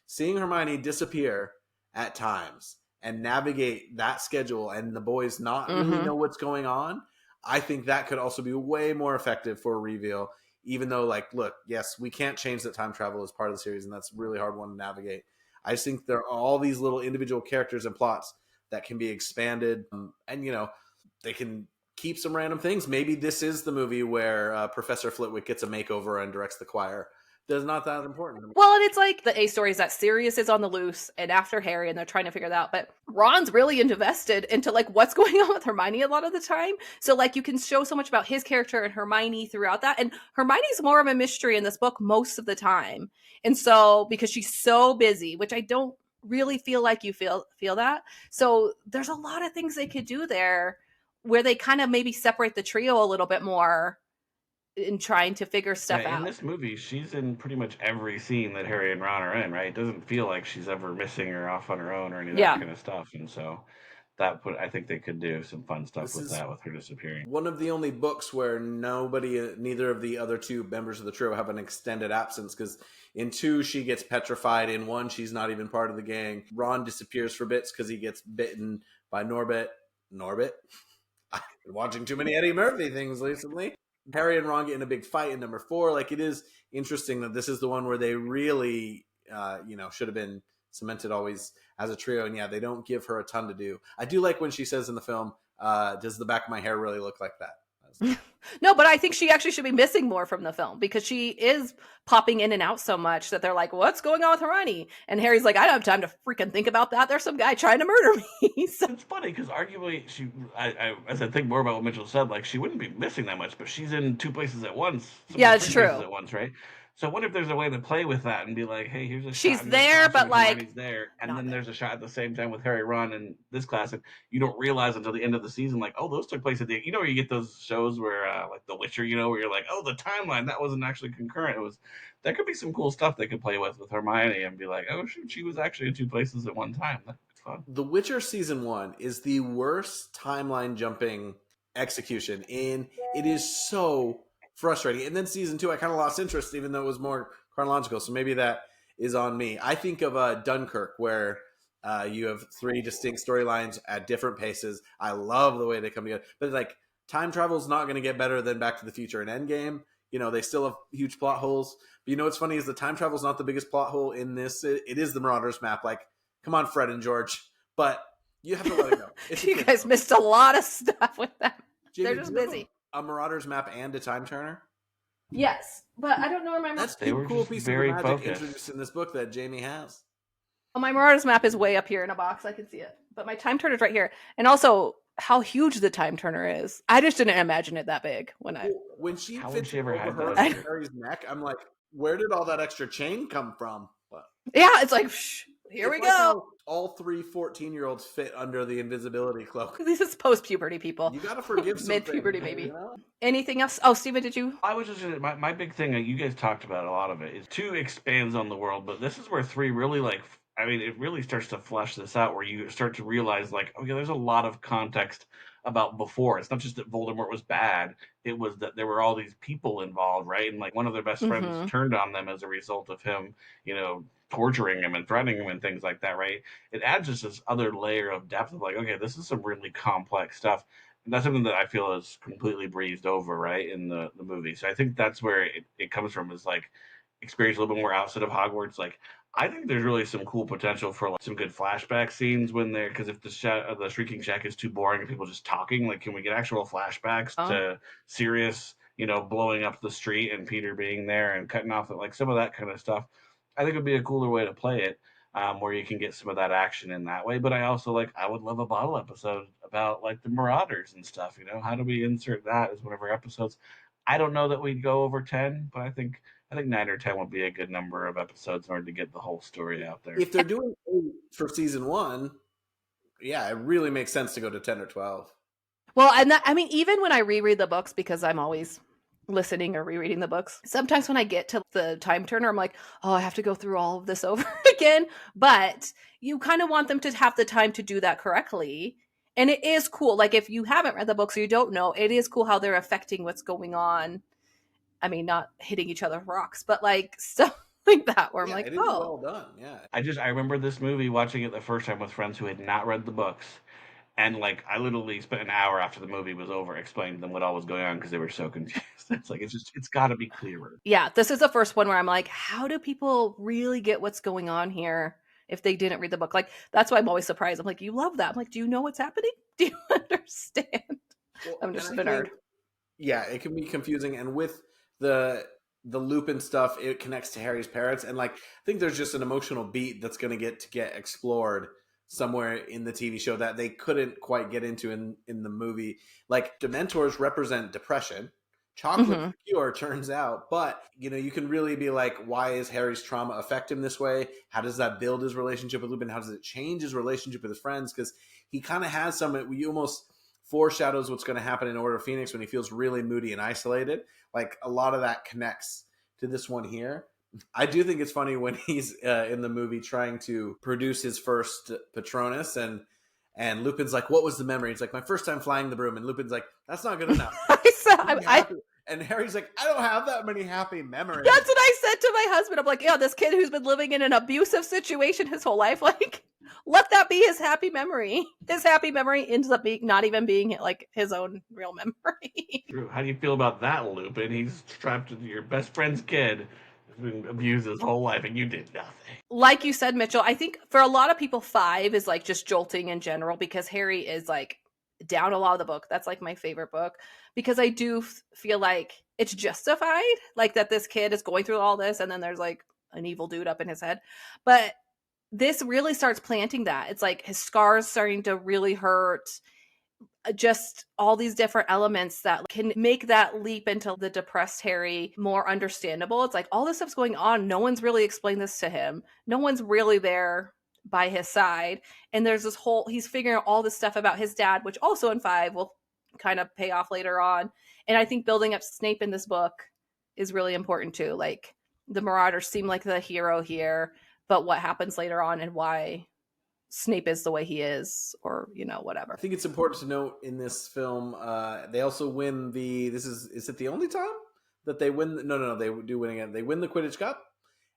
seeing Hermione disappear at times and navigate that schedule and the boys not really know what's going on, I think that could also be way more effective for a reveal, even though, like, look, yes, we can't change that time travel as part of the series, and that's a really hard one to navigate. I just think there are all these little individual characters and plots that can be expanded, and, you know, they can keep some random things. Maybe this is the movie where Professor Flitwick gets a makeover and directs the choir. That's not that important to me. Well, and it's like the A story is that Sirius is on the loose and after Harry, and they're trying to figure that out. But Ron's really invested into like what's going on with Hermione a lot of the time. So like you can show so much about his character and Hermione throughout that. And Hermione's more of a mystery in this book most of the time. And so because she's so busy, which I don't really feel like you feel that. So there's a lot of things they could do there where they kind of maybe separate the trio a little bit more in trying to figure stuff out. In this movie, she's in pretty much every scene that Harry and Ron are in, right? It doesn't feel like she's ever missing or off on her own or any of that kind of stuff. And so I think they could do some fun stuff with her disappearing. One of the only books where neither of the other two members of the trio have an extended absence, because in 2, she gets petrified. In 1, she's not even part of the gang. Ron disappears for bits because he gets bitten by Norbit. I've been watching too many Eddie Murphy things recently. Harry and Ron get in a big fight in number 4. Like, it is interesting that this is the one where they really, should have been cemented always as a trio. And yeah, they don't give her a ton to do. I do like when she says in the film, does the back of my hair really look like that? No, but I think she actually should be missing more from the film because she is popping in and out so much that they're like, what's going on with Hermione? And Harry's like, I don't have time to freaking think about that. There's some guy trying to murder me. So it's funny because arguably as I think more about what Mitchell said, like she wouldn't be missing that much, but she's in 2 places at once. Yeah, it's true. At once, right? So I wonder if there's a way to play with that and be like, hey, here's a she's shot. There, but like there, and then there's a shot at the same time with Harry, Ron, and this class, and you don't realize until the end of the season, like, oh, those took place at the, where you get those shows where, like The Witcher, where you're like, oh, the timeline that wasn't actually concurrent. That could be some cool stuff they could play with Hermione and be like, oh, shoot, she was actually in 2 places at one time. That's fun. The Witcher season 1 is the worst timeline jumping execution, and it is so frustrating. And then season 2, I kind of lost interest, even though it was more chronological. So maybe that is on me. I think of Dunkirk, where you have 3 distinct storylines at different paces. I love the way they come together. But like, time travel is not going to get better than Back to the Future and Endgame. They still have huge plot holes. But what's funny is the time travel is not the biggest plot hole in this. It is the Marauders map. Like, come on, Fred and George. But you have to let it go. You guys missed a lot of stuff with them. Jamie, they're just busy. A Marauders map and a time turner? Yes, but I don't know where my That's the cool piece of magic introduced in this book that Jamie has. Well, my Marauders map is way up here in a box. I can see it. But my time turner's right here. And also how huge the time turner is. I just didn't imagine it that big when she fits over Harry's neck. I'm like, where did all that extra chain come from? But yeah, it's like, here we go. All 3 14-year-olds fit under the invisibility cloak. This is post-puberty, people. You got to forgive something. Mid-puberty, maybe. Anything else? Oh, Steven, did you? I was just my big thing. You guys talked about a lot of it. Is 2 expands on the world, but this is where 3 really it really starts to flesh this out, where you start to realize, like, okay, there's a lot of context about before. It's not just that Voldemort was bad. It was that there were all these people involved, right? And like one of their best friends turned on them as a result of him, torturing him and threatening him and things like that, right? It adds just this other layer of depth of like, okay, this is some really complex stuff. And that's something that I feel is completely breezed over, right, in the movie. So I think that's where it comes from, is like, experience a little bit more outside of Hogwarts. Like, I think there's really some cool potential for like some good flashback scenes when they're, because if the Shrieking Shack is too boring and people just talking, like, can we get actual flashbacks to Sirius, blowing up the street and Peter being there and cutting off like some of that kind of stuff? I think would be a cooler way to play it, where you can get some of that action in that way. But I also I would love a bottle episode about like the Marauders and stuff. How do we insert that as one of our episodes? I don't know that we'd go over 10, but I think 9 or 10 would be a good number of episodes in order to get the whole story out there. If they're doing 8 for season 1, yeah, it really makes sense to go to 10 or 12. Well, and even when I reread the books, because I'm always listening or rereading the books, sometimes when I get to the time turner, I'm like, oh, I have to go through all of this over again. But you kind of want them to have the time to do that correctly. And it is cool. Like, if you haven't read the books or you don't know, it is cool how they're affecting what's going on. I mean, not hitting each other with rocks, but like stuff like that where I'm like, it is well done. Yeah. I remember this movie, watching it the first time with friends who had not read the books. And like, I literally spent an hour after the movie was over explaining to them what all was going on because they were so confused. It's like, it's got to be clearer. Yeah, this is the first one where I'm like, how do people really get what's going on here if they didn't read the book? Like, that's why I'm always surprised. I'm like, you love that. I'm like, do you know what's happening? Do you understand? Well, I'm just a nerd. Yeah, it can be confusing. And with the Lupin stuff, it connects to Harry's parents. And like, I think there's just an emotional beat that's going to get explored somewhere in the TV show that they couldn't quite get into in the movie. Like, Dementors represent depression. Chocolate cure, turns out. But, you can really be like, why is Harry's trauma affect him this way? How does that build his relationship with Lupin? How does it change his relationship with his friends? Because he kind of has he almost foreshadows what's going to happen in Order of Phoenix when he feels really moody and isolated. Like, a lot of that connects to this one here. I do think it's funny when he's in the movie trying to produce his first Patronus, and Lupin's like, what was the memory? He's like, my first time flying the broom. And Lupin's like, that's not good enough. And Harry's like, I don't have that many happy memories. That's what I said to my husband. I'm like, yeah, this kid who's been living in an abusive situation his whole life, like, let that be his happy memory. His happy memory ends up not even being like his own real memory. True. How do you feel about that, Lupin? He's trapped with your best friend's kid who's been abused his whole life, and you did nothing. Like you said, Mitchell, I think for a lot of people, 5 is like just jolting in general, because Harry is like down a lot of the book. That's like my favorite book, because I do feel like it's justified, like that this kid is going through all this and then there's like an evil dude up in his head. But this really starts planting that. It's like his scars starting to really hurt, just all these different elements that can make that leap into the depressed Harry more understandable. It's like all this stuff's going on. No one's really explained this to him. No one's really there by his side. And there's this he's figuring out all this stuff about his dad, which also in 5 will kind of pay off later on. And I think building up Snape in this book is really important too. Like, the Marauders seem like the hero here, but what happens later on and why Snape is the way he is, or, whatever. I think it's important to note in this film, they also win is it the only time that they win? No, they do win again. They win the Quidditch Cup.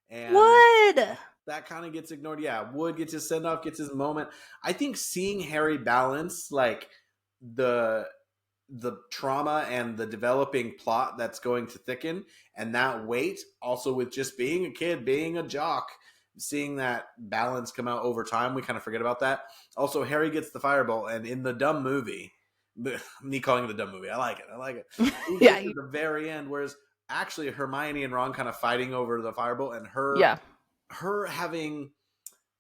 And Wood! That kind of gets ignored. Yeah, Wood gets his send-off, gets his moment. I think seeing Harry balance, like, the trauma and the developing plot that's going to thicken, and that weight, also with just being a kid, being a jock, seeing that balance come out over time, we kind of forget about that. Also, Harry gets the Firebolt, and in the dumb movie, me calling it the dumb movie, I like it. Yeah, at the very end, whereas actually Hermione and Ron kind of fighting over the Firebolt, and her having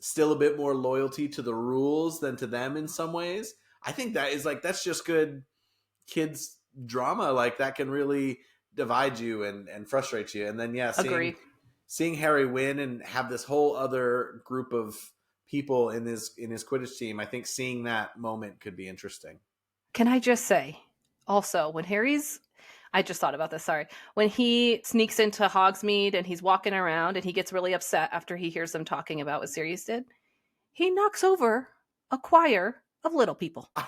still a bit more loyalty to the rules than to them in some ways. I think that is that's just good kids drama. Like, that can really divide you and frustrate you. And then seeing Harry win and have this whole other group of people in his Quidditch team, I think seeing that moment could be interesting. Can I just say, also, when I just thought about this, sorry. When he sneaks into Hogsmeade and he's walking around and he gets really upset after he hears them talking about what Sirius did, he knocks over a choir of little people. I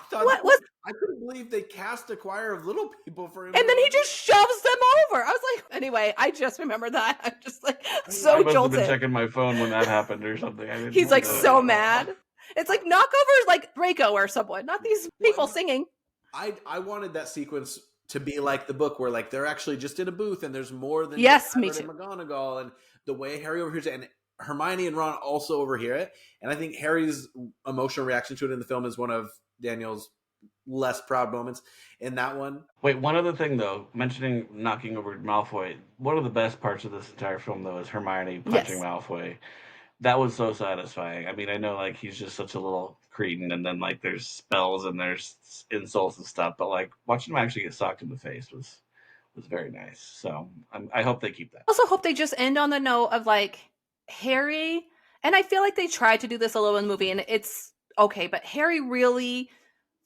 couldn't believe they cast a choir of little people for him. And then he just shoves them over. I was like, anyway, I just remember that. I'm just like, so I must jolted. have been checking my phone when that happened or something. He's like so mad. It's like, knock over like Draco or someone, not these people singing. I wanted that sequence to be like the book where like they're actually just in a booth and there's more than Yes, me Hagrid too. and McGonagall, and the way Harry overhears it, and Hermione and Ron also overhear it. And I think Harry's emotional reaction to it in the film is one of Daniel's less proud moments in that one. Wait, one other thing though, mentioning knocking over Malfoy, one of the best parts of this entire film though is Hermione punching Yes. Malfoy. That was so satisfying. I mean, I know like he's just such a little cretin, and then like there's spells and there's insults and stuff, but like watching him actually get socked in the face was very nice. So I hope they keep that. I also hope they just end on the note of like Harry, and I feel like they tried to do this a little in the movie, and it's okay, but Harry really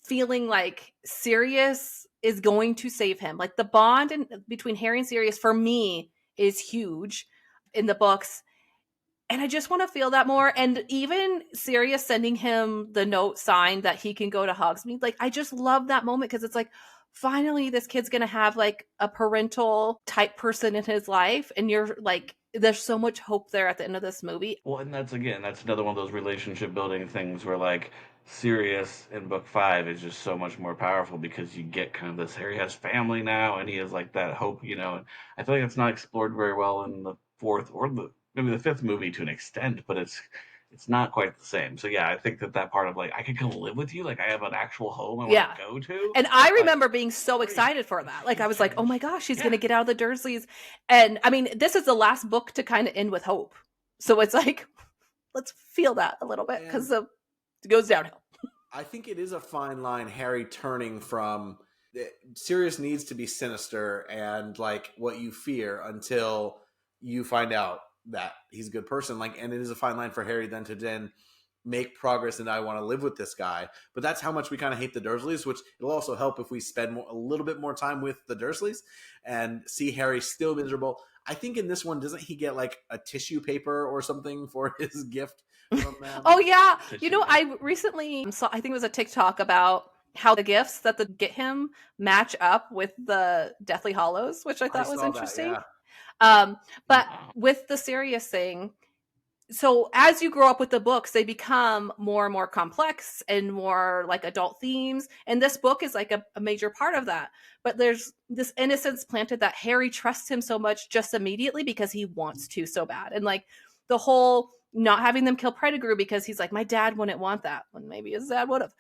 feeling like Sirius is going to save him. Like the bond between Harry and Sirius for me is huge in the books. And I just want to feel that more. And even Sirius sending him the note signed that he can go to Hogsmeade. Like, I just love that moment because it's like, finally, this kid's going to have like a parental type person in his life. And you're like, there's so much hope there at the end of this movie. Well, and that's another one of those relationship building things where like Sirius in book 5 is just so much more powerful because you get kind of this Harry has family now and he has like that hope, and I feel like it's not explored very well in the 4th or maybe the 5th movie to an extent, but it's not quite the same. So yeah, I think that part of like I could come live with you, like I have an actual home I want to go to. And I remember being so excited for that. Like I was like, oh my gosh, she's gonna get out of the Dursleys. And I mean, this is the last book to kind of end with hope. So it's like, let's feel that a little bit because it goes downhill. I think it is a fine line, Harry turning from Sirius needs to be sinister and like what you fear until you find out that he's a good person. Like, and it is a fine line for Harry then to make progress and I want to live with this guy. But that's how much we kind of hate the Dursleys, which it'll also help if we spend a little bit more time with the Dursleys and see Harry still miserable. I think in this one, doesn't he get like a tissue paper or something for his gift from them? Oh yeah. I recently saw, I think it was a TikTok about how the gifts that they get him match up with the Deathly Hallows, which I thought was interesting. That, yeah. But with the Sirius thing, so as you grow up with the books, they become more and more complex and more like adult themes. And this book is like a major part of that. But there's this innocence planted that Harry trusts him so much just immediately because he wants to so bad. And like the whole not having them kill Pettigrew because he's like, my dad wouldn't want that. When maybe his dad would have.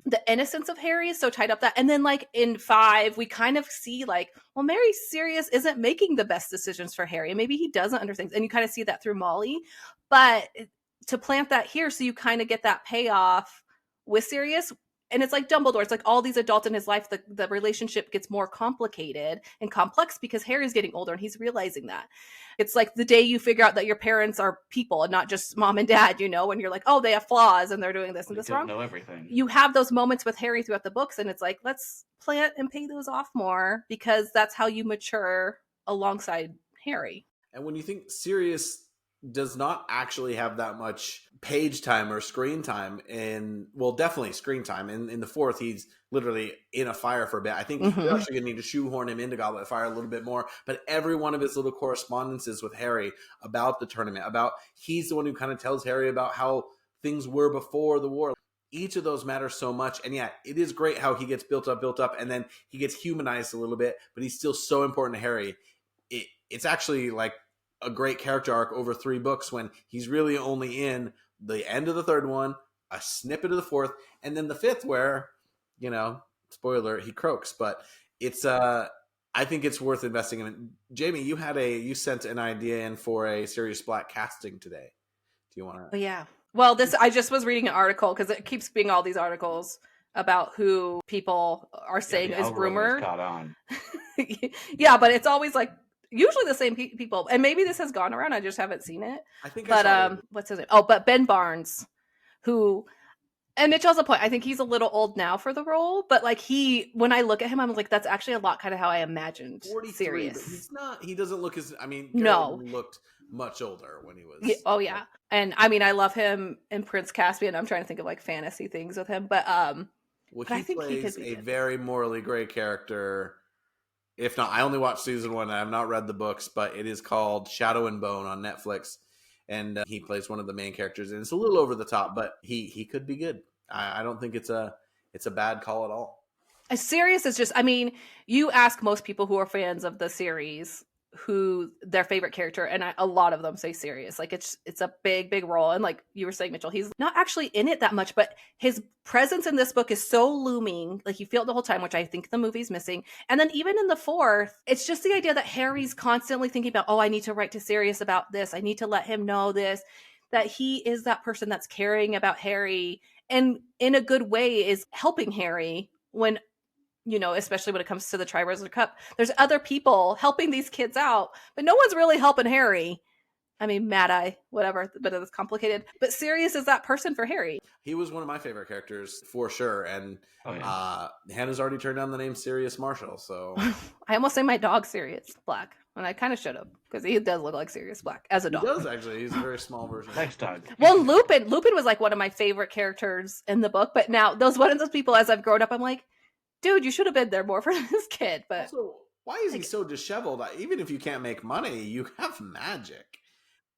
The innocence of Harry is so tied up that. And then like in 5, we kind of see like, well, Mary Sirius isn't making the best decisions for Harry. And maybe he doesn't understand. And you kind of see that through Molly. But to plant that here, so you kind of get that payoff with Sirius. And it's like Dumbledore. It's like all these adults in his life, the relationship gets more complicated and complex because Harry's getting older and he's realizing that. It's like the day you figure out that your parents are people and not just mom and dad, when you're like, oh, they have flaws and they're doing this and this wrong. Know everything. You have those moments with Harry throughout the books and it's like, let's plant and pay those off more because that's how you mature alongside Harry. And when you think Sirius does not actually have that much page time or screen time definitely screen time. In the 4th, he's literally in a fire for a bit. I think we're actually going to need to shoehorn him into Goblet of Fire a little bit more. But every one of his little correspondences with Harry about the tournament, he's the one who kind of tells Harry about how things were before the war. Each of those matters so much. And yeah, it is great how he gets built up, and then he gets humanized a little bit, but he's still so important to Harry. It's actually like a great character arc over 3 books when he's really only in the end of the 3rd one, a snippet of the 4th, and then the 5th where, spoiler, he croaks. But it's I think it's worth investing in. Jamie, you sent an idea in for a Sirius Black casting today. Do you want to? Yeah. Well, I just was reading an article because it keeps being all these articles about who people are saying is rumored. Caught on. Yeah, but it's always like usually the same people, and maybe this has gone around. I just haven't seen it. I think. But what's his name? Oh, but Ben Barnes, who, and Mitch has a point. I think he's a little old now for the role, but like when I look at him, I'm like, that's actually a lot kind of how I imagined Sirius. But he's not. He doesn't look as. I mean, no, he looked much older when he was. Yeah, oh yeah, and I mean, I love him in Prince Caspian. I'm trying to think of like fantasy things with him, but but I think he plays a very morally gray character. If not, I only watched season 1. I have not read the books, but it is called Shadow and Bone on Netflix, and he plays one of the main characters. And it's a little over the top, but he could be good. I don't think it's a bad call at all. Sirius is just, I mean, you ask most people who are fans of the series who their favorite character, and a lot of them say Sirius. Like it's a big role, and like you were saying, Mitchell, he's not actually in it that much, but his presence in this book is so looming, like you feel it the whole time, which I think the movie's missing. And then even in the fourth, it's just the idea that Harry's constantly thinking about, oh, I need to write to Sirius about this, I need to let him know this, that he is that person that's caring about Harry and in a good way is helping Harry when, you know, especially when it comes to the Triwizard Cup, there's other people helping these kids out, but no one's really helping Harry. I mean, Mad Eye, whatever, but it's complicated. But Sirius is that person for Harry. He was one of my favorite characters for sure. And Hannah's already turned down the name Sirius Marshall. So I almost say my dog Sirius Black, and I kind of should have, because he does look like Sirius Black as a dog. He does, actually. He's a very small version. Thanks, dog. Well, Lupin was like one of my favorite characters in the book, but now one of those people, as I've grown up, I'm like, dude, you should have been there more for this kid. But also, why is he so disheveled? Even if you can't make money, you have magic.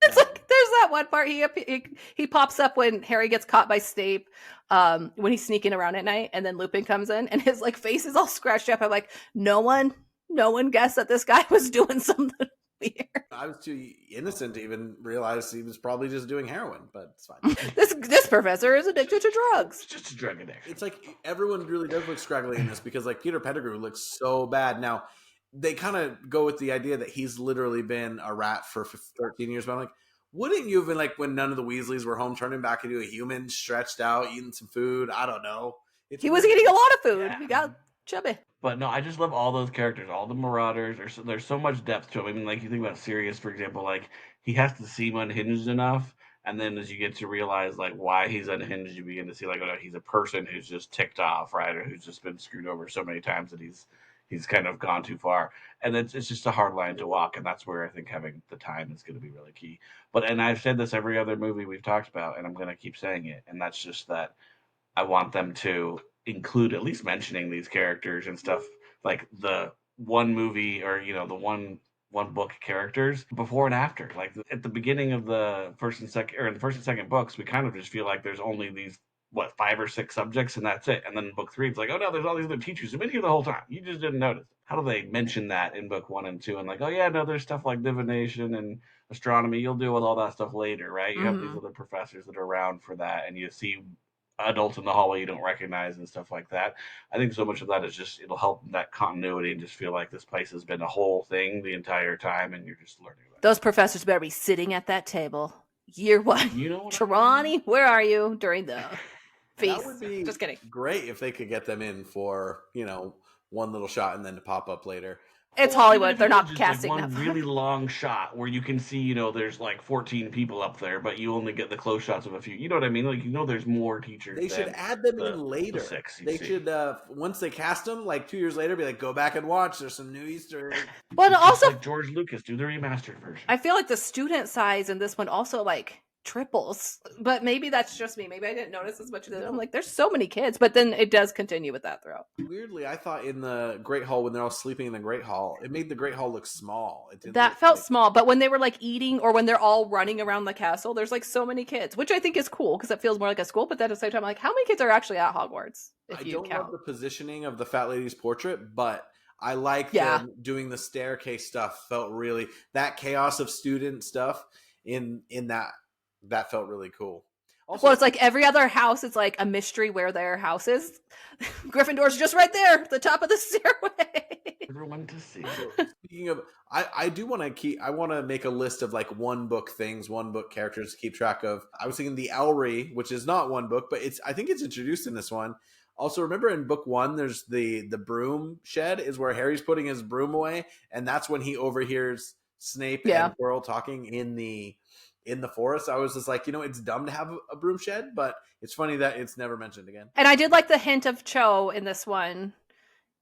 It's like there's that one part he pops up when Harry gets caught by Snape when he's sneaking around at night, and then Lupin comes in and his like face is all scratched up. I'm like, no one guessed that this guy was doing something weird. I was too innocent to even realize he was probably just doing heroin, but it's fine. This professor is addicted to drugs. It's just a drug addiction. It's like everyone really does look scraggly in this because like Peter Pettigrew looks so bad. Now they kind of go with the idea that he's literally been a rat for 13 years, but I'm like, wouldn't you have been like when none of the Weasleys were home, turning back into a human, stretched out, eating some food? I don't know. He was eating a lot of food. Yeah. He got chubby. But no, I just love all those characters, all the Marauders. There's so much depth to them. I mean, like you think about Sirius, for example, like he has to seem unhinged enough, and then as you get to realize like why he's unhinged, you begin to see like, oh no, he's a person who's just ticked off, right, or who's just been screwed over so many times that he's kind of gone too far, and it's just a hard line to walk, and that's where I think having the time is going to be really key. And I've said this every other movie we've talked about, and I'm going to keep saying it, and that's just that I want them to include at least mentioning these characters and stuff, like the one movie or the one book characters before and after. Like at the beginning of the first and second books, we kind of just feel like there's only these 5 or 6 subjects and that's it. And then in book 3, it's like, oh no, there's all these other teachers who've been here the whole time. You just didn't notice. How do they mention that in book 1 and 2? And like, oh yeah, no, there's stuff like divination and astronomy. You'll deal with all that stuff later, right? You have these other professors that are around for that, and you see adults in the hallway you don't recognize and stuff like that. I think so much of that is just, it'll help that continuity and just feel like this place has been a whole thing the entire time and you're just learning about it. Those professors better be sitting at that table. Year 1. You know what Trelawney, where are you during the feast? That would be just kidding. Great if they could get them in for, one little shot and then to pop up later. It's Hollywood. They're not casting like one really long shot where you can see, there's like 14 people up there, but you only get the close shots of a few. You know what I mean? Like, there's more teachers. They should add them in later. They should, once they cast them, like 2 years later, be like, go back and watch. There's some new Easter eggs. But also, like George Lucas, do the remastered version. I feel like the student size in this one also like triples, but maybe that's just me. Maybe I didn't notice as much of it. I'm like, there's so many kids, but then it does continue with that throughout. Weirdly, I thought in the Great Hall, when they're all sleeping in the Great Hall, it made the Great Hall look small. That felt small, but when they were like eating or when they're all running around the castle, there's like so many kids, which I think is cool because it feels more like a school. But then at the same time, I'm like, how many kids are actually at Hogwarts? I don't love the positioning of the fat lady's portrait, but I like them doing the staircase stuff. Felt really, that chaos of student stuff in that felt really cool. Also, well, it's like every other house, it's like a mystery where their house is. Gryffindor's just right there, the top of the stairway. Everyone to see. So, speaking of, I do want to make a list of like one book characters to keep track of. I was thinking the Owlry, which is not one book, but I think it's introduced in this one. Also, remember in book 1, there's the broom shed is where Harry's putting his broom away, and that's when he overhears Snape and Quirrell talking in the forest. I was just like, it's dumb to have a broom shed, but it's funny that it's never mentioned again. And I did like the hint of Cho in this one,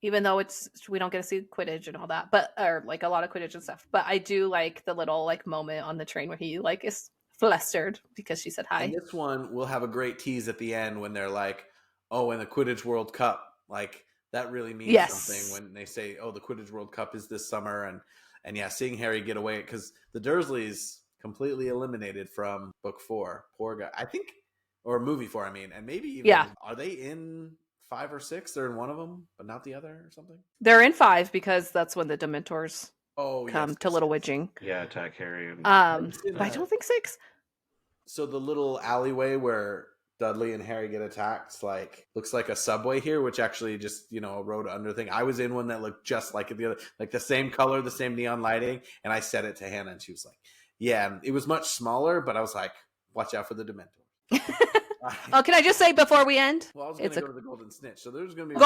even though we don't get to see Quidditch and all that, or like a lot of Quidditch and stuff. But I do like the little like moment on the train where he like is flustered because she said hi. And this one will have a great tease at the end when they're like, oh, and the Quidditch World Cup, like that really means something when they say, oh, the Quidditch World Cup is this summer. And yeah, seeing Harry get away, because the Dursleys completely eliminated from book 4. Poor guy. I think, or movie 4, I mean, and maybe even, are they in 5 or 6. They're in one of them, but not the other, or something. They're in 5 because that's when the Dementors come to Little Witching. Yeah, attack Harry. But I don't think 6. So the little alleyway where Dudley and Harry get attacked, like, looks like a subway here, which actually just, a road under thing. I was in one that looked just like the other, like the same color, the same neon lighting, and I said it to Hannah, and she was like, yeah, it was much smaller, but I was like, watch out for the Dementors. Oh, can I just say before we end? Well, I was going to go to the Golden Snitch, so there's going to be...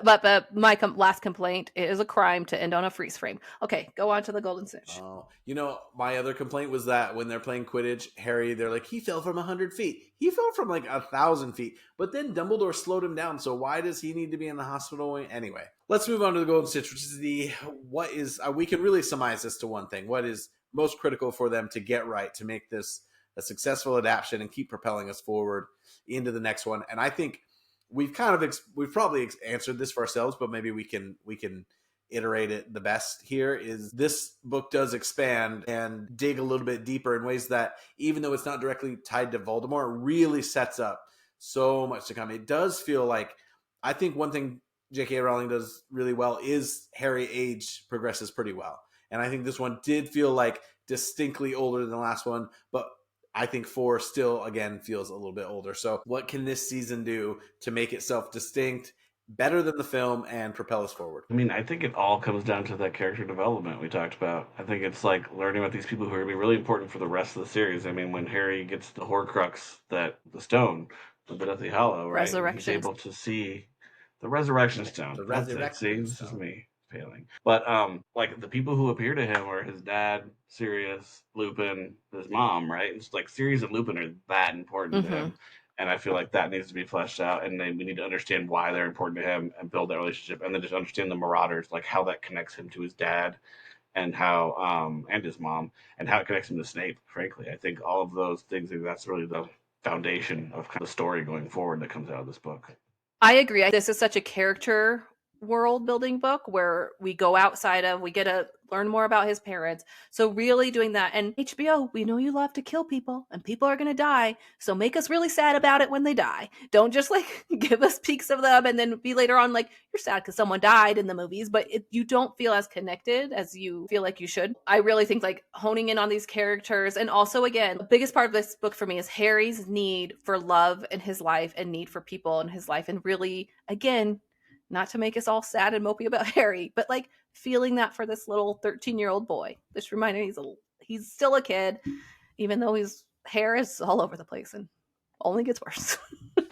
But my last complaint, it is a crime to end on a freeze frame. Okay, go on to the Golden Snitch. Oh, my other complaint was that when they're playing Quidditch, Harry, they're like, he fell from 100 feet. He fell from like 1,000 feet. But then Dumbledore slowed him down. So why does he need to be in the hospital? Anyway, let's move on to the Golden Snitch, which is we can really surmise this to one thing. What is most critical for them to get right to make this a successful adaptation and keep propelling us forward into the next one? And I think we've probably answered this for ourselves, but maybe we can iterate it the best here. Is this book does expand and dig a little bit deeper in ways that, even though it's not directly tied to Voldemort, really sets up so much to come. It does feel like, I think one thing J.K. Rowling does really well is Harry age progresses pretty well. And I think this one did feel like distinctly older than the last one, but I think 4 still, again, feels a little bit older. So what can this season do to make itself distinct, better than the film, and propel us forward? I mean, I think it all comes down to that character development we talked about. I think it's like learning about these people who are going to be really important for the rest of the series. I mean, when Harry gets the Horcrux, the stone, the Deathly Hallow, right? He's able to see the Resurrection Stone. See, this is me failing. But like the people who appear to him are his dad, Sirius, Lupin, his mom, right? It's like Sirius and Lupin are that important to him. And I feel like that needs to be fleshed out, and then we need to understand why they're important to him and build that relationship, and then just understand the Marauders, like how that connects him to his dad, and how and his mom, and how it connects him to Snape. Frankly, I think all of those things, that's really the foundation of kind of the story going forward that comes out of this book. I agree. This is such a character world building book where we go outside of, we get to learn more about his parents. So really doing that. And HBO, we know you love to kill people and people are going to die. So make us really sad about it when they die. Don't just like give us peeks of them and then be later on like, you're sad because someone died in the movies, but you don't feel as connected as you feel like you should. I really think like honing in on these characters. And also, again, the biggest part of this book for me is Harry's need for love in his life and need for people in his life. And really, again, not to make us all sad and mopey about Harry, but like feeling that for this little 13-year-old boy. Just reminding he's still a kid, even though his hair is all over the place and only gets worse.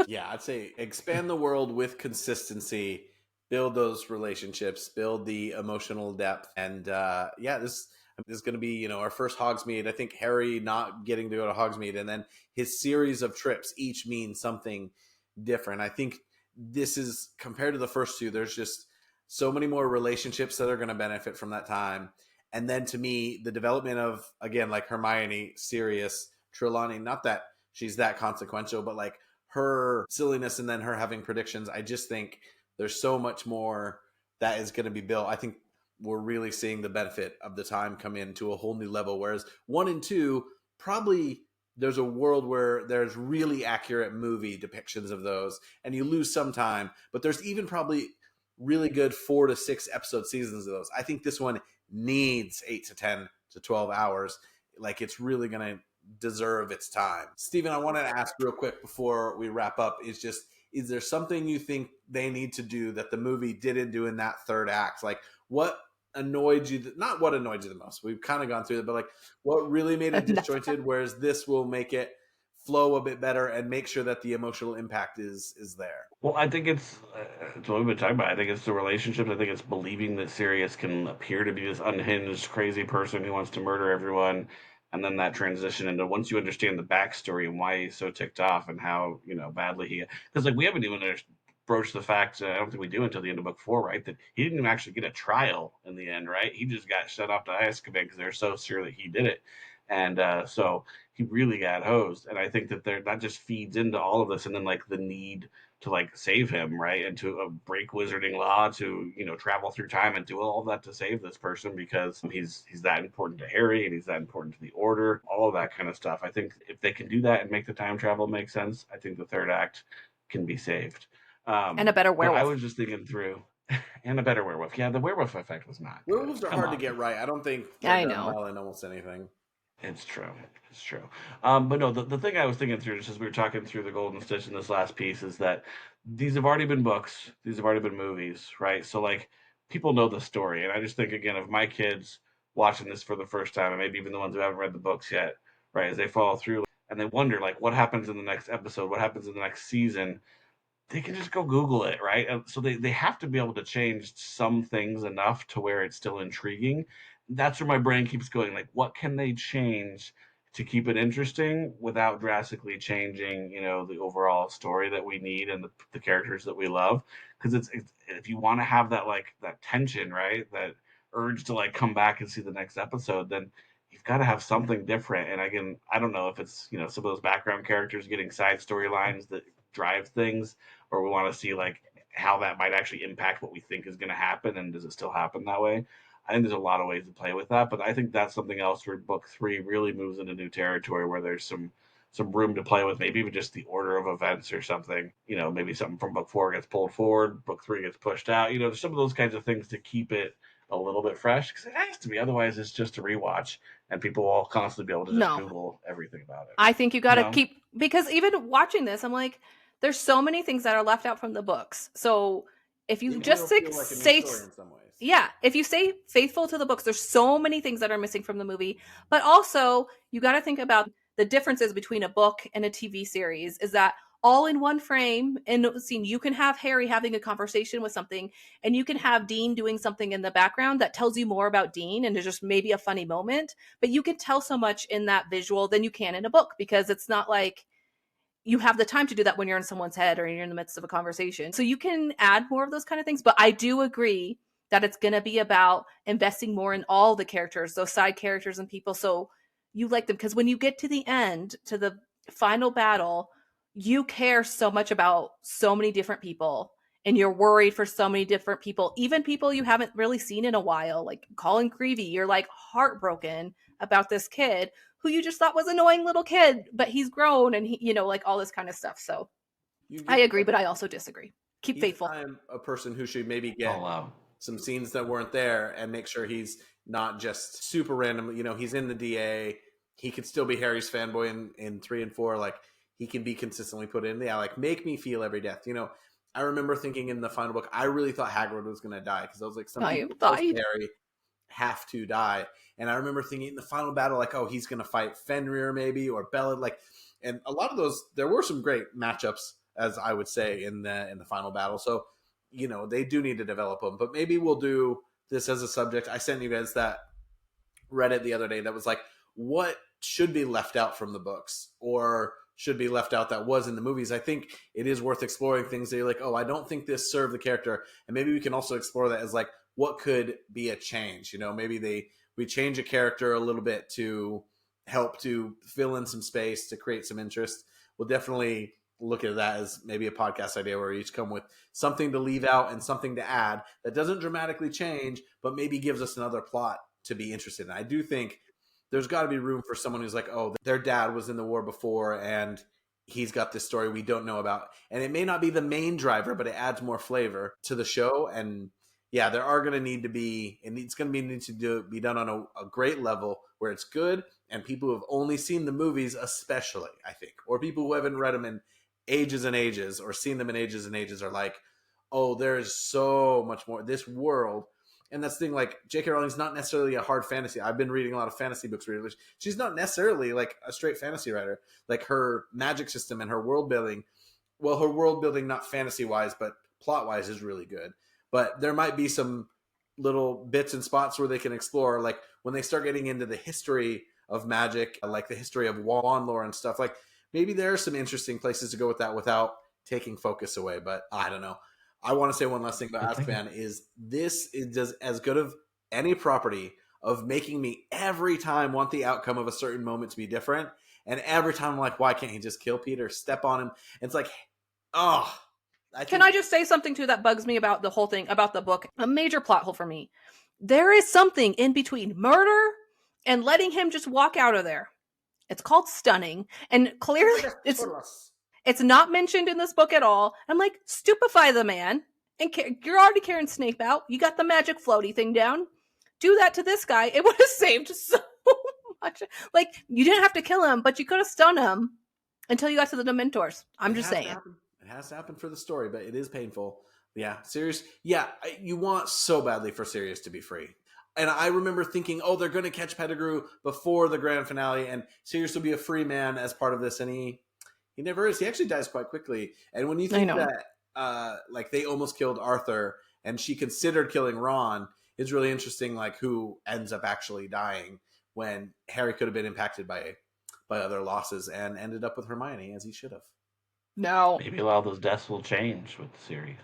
Yeah, I'd say expand the world with consistency, build those relationships, build the emotional depth. And this is going to be, our first Hogsmeade. I think Harry not getting to go to Hogsmeade and then his series of trips each mean something different. I think this is, compared to the first two, there's just so many more relationships that are going to benefit from that time. And then to me, the development of, again, like Hermione, Sirius, Trelawney, not that she's that consequential, but like her silliness and then her having predictions. I just think there's so much more that is going to be built. I think we're really seeing the benefit of the time come into a whole new level. Whereas 1 and 2, probably there's a world where there's really accurate movie depictions of those and you lose some time, but there's even probably really good 4 to 6 episode seasons of those. I think this one needs 8 to 10 to 12 hours. Like, it's really going to deserve its time. Stephen, I wanted to ask real quick before we wrap up is there something you think they need to do that the movie didn't do in that third act? Like, what annoyed you, not what annoyed you the most, we've kind of gone through it, but like what really made it disjointed, whereas this will make it flow a bit better and make sure that the emotional impact is there? Well, I think it's what we've been talking about. I think it's the relationships. I think it's believing that Sirius can appear to be this unhinged, crazy person who wants to murder everyone, and then that transition into, once you understand the backstory and why he's so ticked off and how badly he, because like we haven't even broach the fact, I don't think we do until the end of book 4, right, that he didn't even actually get a trial in the end, right? He just got shut off to Azkaban because they're so sure that he did it. And so he really got hosed. And I think that that just feeds into all of this. And then like the need to like save him, right? And to break wizarding law, to, travel through time and do all of that to save this person because he's that important to Harry and he's that important to the Order, all of that kind of stuff. I think if they can do that and make the time travel make sense, I think the third act can be saved. And a better But I werewolf. was just thinking through, and a better werewolf. Yeah, the werewolf effect was not good. Werewolves are Come hard to on. get right. I don't think I they're done know. well in almost anything. It's true. It's true. But no, the thing I was thinking through, just as we were talking through the Golden Stitch in this last piece, is that these have already been books, these have already been movies, right? So, like, people know the story. And I just think, again, of my kids watching this for the first time, and maybe even the ones who haven't read the books yet, right, as they follow through and they wonder, like, what happens in the next episode? What happens in the next season? They can just go Google it, right? And so they have to be able to change some things enough to where it's still intriguing. That's where my brain keeps going, like, what can they change to keep it interesting without drastically changing, the overall story that we need and the characters that we love? Because it's if you want to have that, like, that tension, right? That urge to, like, come back and see the next episode, then you've got to have something different. And again, I don't know if it's, some of those background characters getting side storylines that drive things, or we want to see, like, how that might actually impact what we think is going to happen, and does it still happen that way? I think there's a lot of ways to play with that, but I think that's something else where book 3 really moves into new territory, where there's some room to play with, maybe even just the order of events or something. Maybe something from book 4 gets pulled forward, book 3 gets pushed out. There's some of those kinds of things to keep it a little bit fresh, because it has to be. Otherwise, it's just a rewatch, and people will constantly be able to just Google everything about it. I think you got to keep, because even watching this, I'm like, there's so many things that are left out from the books. So if you just say, if you stay faithful to the books, there's so many things that are missing from the movie. But also, you got to think about the differences between a book and a TV series is that all in one frame and scene, you can have Harry having a conversation with something, and you can have Dean doing something in the background that tells you more about Dean, and there's just maybe a funny moment, but you can tell so much in that visual than you can in a book, because it's not like you have the time to do that when you're in someone's head or you're in the midst of a conversation. So you can add more of those kind of things. But I do agree that it's going to be about investing more in all the characters, those side characters and people. So you like them, because when you get to the end, to the final battle, you care so much about so many different people, and you're worried for so many different people, even people you haven't really seen in a while, like Colin Creevy. You're like heartbroken about this kid who you just thought was an annoying little kid, but he's grown, and he, like all this kind of stuff. So I agree, but I also disagree. Keep faithful. I'm a person who should maybe get some scenes that weren't there and make sure he's not just super random. He's in the DA. He could still be Harry's fanboy in 3 and 4. Like, he can be consistently put in. Yeah, like, make me feel every death. I remember thinking in the final book, I really thought Hagrid was going to die, because I was like, some people post Harry have to die. And I remember thinking in the final battle, like, oh, he's going to fight Fenrir maybe, or Bella. Like, and a lot of those, there were some great matchups, as I would say, in the final battle. So, they do need to develop them. But maybe we'll do this as a subject. I sent you guys that Reddit the other day that was like, what should be left out from the books, or should be left out that was in the movies. I think it is worth exploring things that you're like, oh, I don't think this served the character. And maybe we can also explore that as like, what could be a change? Maybe we change a character a little bit to help to fill in some space, to create some interest. We'll definitely look at that as maybe a podcast idea, where we each come with something to leave out and something to add that doesn't dramatically change, but maybe gives us another plot to be interested in. I do think there's got to be room for someone who's like, oh, their dad was in the war before, and he's got this story we don't know about. And it may not be the main driver, but it adds more flavor to the show. And yeah, there are going to need to be, and it's going to need to be done on a great level where it's good, and people who have only seen the movies, especially, I think, or people who haven't read them in ages and ages, or seen them in ages and ages, are like, oh, there's so much more. This world. And that's the thing, like, J.K. Rowling's not necessarily a hard fantasy. I've been reading a lot of fantasy books recently. She's not necessarily like a straight fantasy writer. Like, her magic system and her world building, well, her world building, not fantasy wise, but plot wise, is really good. But there might be some little bits and spots where they can explore, like when they start getting into the history of magic, like the history of wand lore and stuff. Like, maybe there are some interesting places to go with that without taking focus away. But I don't know. I want to say one last thing about Azkaban is this does as good of any property of making me every time want the outcome of a certain moment to be different. And every time I'm like, why can't he just kill Peter, step on him? And it's like, oh. Can I just say something too that bugs me about the whole thing, about the book? A major plot hole for me. There is something in between murder and letting him just walk out of there. It's called stunning. And clearly It's not mentioned in this book at all. I'm like, stupefy the man. And you're already carrying Snape out. You got the magic floaty thing down. Do that to this guy. It would have saved so much. Like, you didn't have to kill him, but you could have stunned him until you got to the Dementors. I'm just saying. It has to happen for the story, but it is painful. Yeah, Sirius. Yeah, you want so badly for Sirius to be free. And I remember thinking, oh, they're going to catch Pettigrew before the grand finale, and Sirius will be a free man as part of this. And he never is. He actually dies quite quickly. And when you think that, like, they almost killed Arthur, and she considered killing Ron, it's really interesting, like, who ends up actually dying when Harry could have been impacted by other losses and ended up with Hermione, as he should have. No. Maybe a lot of those deaths will change with the series.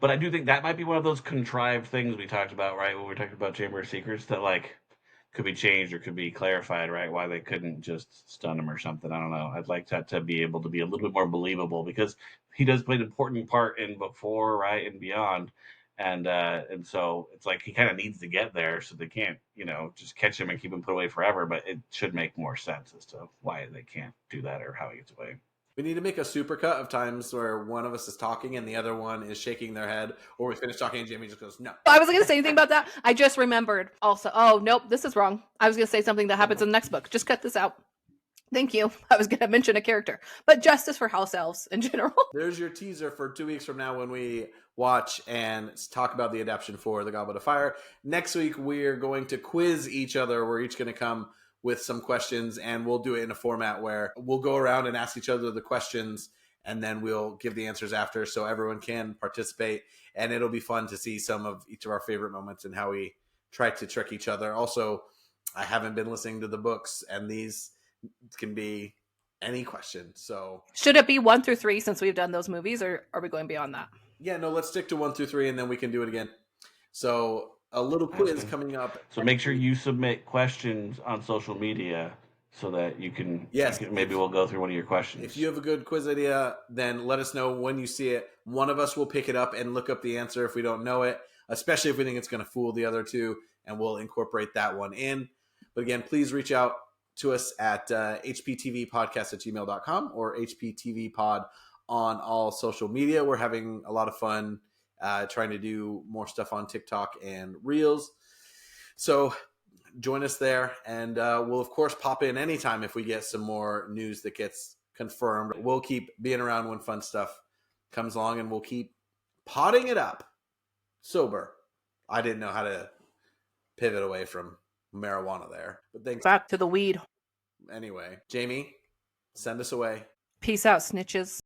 But I do think that might be one of those contrived things we talked about, right? When we were talking about Chamber of Secrets, that, like, could be changed or could be clarified, right? Why they couldn't just stun him or something. I don't know. I'd like that to be able to be a little bit more believable, because he does play an important part in Before, right, and Beyond. And so it's like he kind of needs to get there, so they can't, just catch him and keep him put away forever. But it should make more sense as to why they can't do that or how he gets away. We need to make a supercut of times where one of us is talking and the other one is shaking their head, or we finish talking and Jamie just goes, no. I wasn't going to say anything about that. I just remembered also. Oh, nope, this is wrong. I was going to say something that happens in the next book. Just cut this out. Thank you. I was going to mention a character, but justice for house elves in general. There's your teaser for 2 weeks from now when we watch and talk about the adaptation for The Goblet of Fire. Next week, we're going to quiz each other. We're each going to come with some questions, and we'll do it in a format where we'll go around and ask each other the questions, and then we'll give the answers after so everyone can participate. And it'll be fun to see some of each of our favorite moments and how we try to trick each other. Also, I haven't been listening to the books, and these can be any question. So should it be 1 through 3 since we've done those movies, or are we going beyond that? Yeah, no, let's stick to 1 through 3 and then we can do it again. So a little quiz coming up. So make sure you submit questions on social media so that you can, maybe we'll go through one of your questions. If you have a good quiz idea, then let us know when you see it. One of us will pick it up and look up the answer if we don't know it, especially if we think it's going to fool the other two, and we'll incorporate that one in. But again, please reach out to us at hptvpodcast@gmail.com or hptvpod on all social media. We're having a lot of fun trying to do more stuff on TikTok and Reels. So join us there, and we'll, of course, pop in anytime if we get some more news that gets confirmed. We'll keep being around when fun stuff comes along, and we'll keep potting it up sober. I didn't know how to pivot away from marijuana there, but thanks. Back to the weed. Anyway, Jamie, send us away. Peace out, snitches.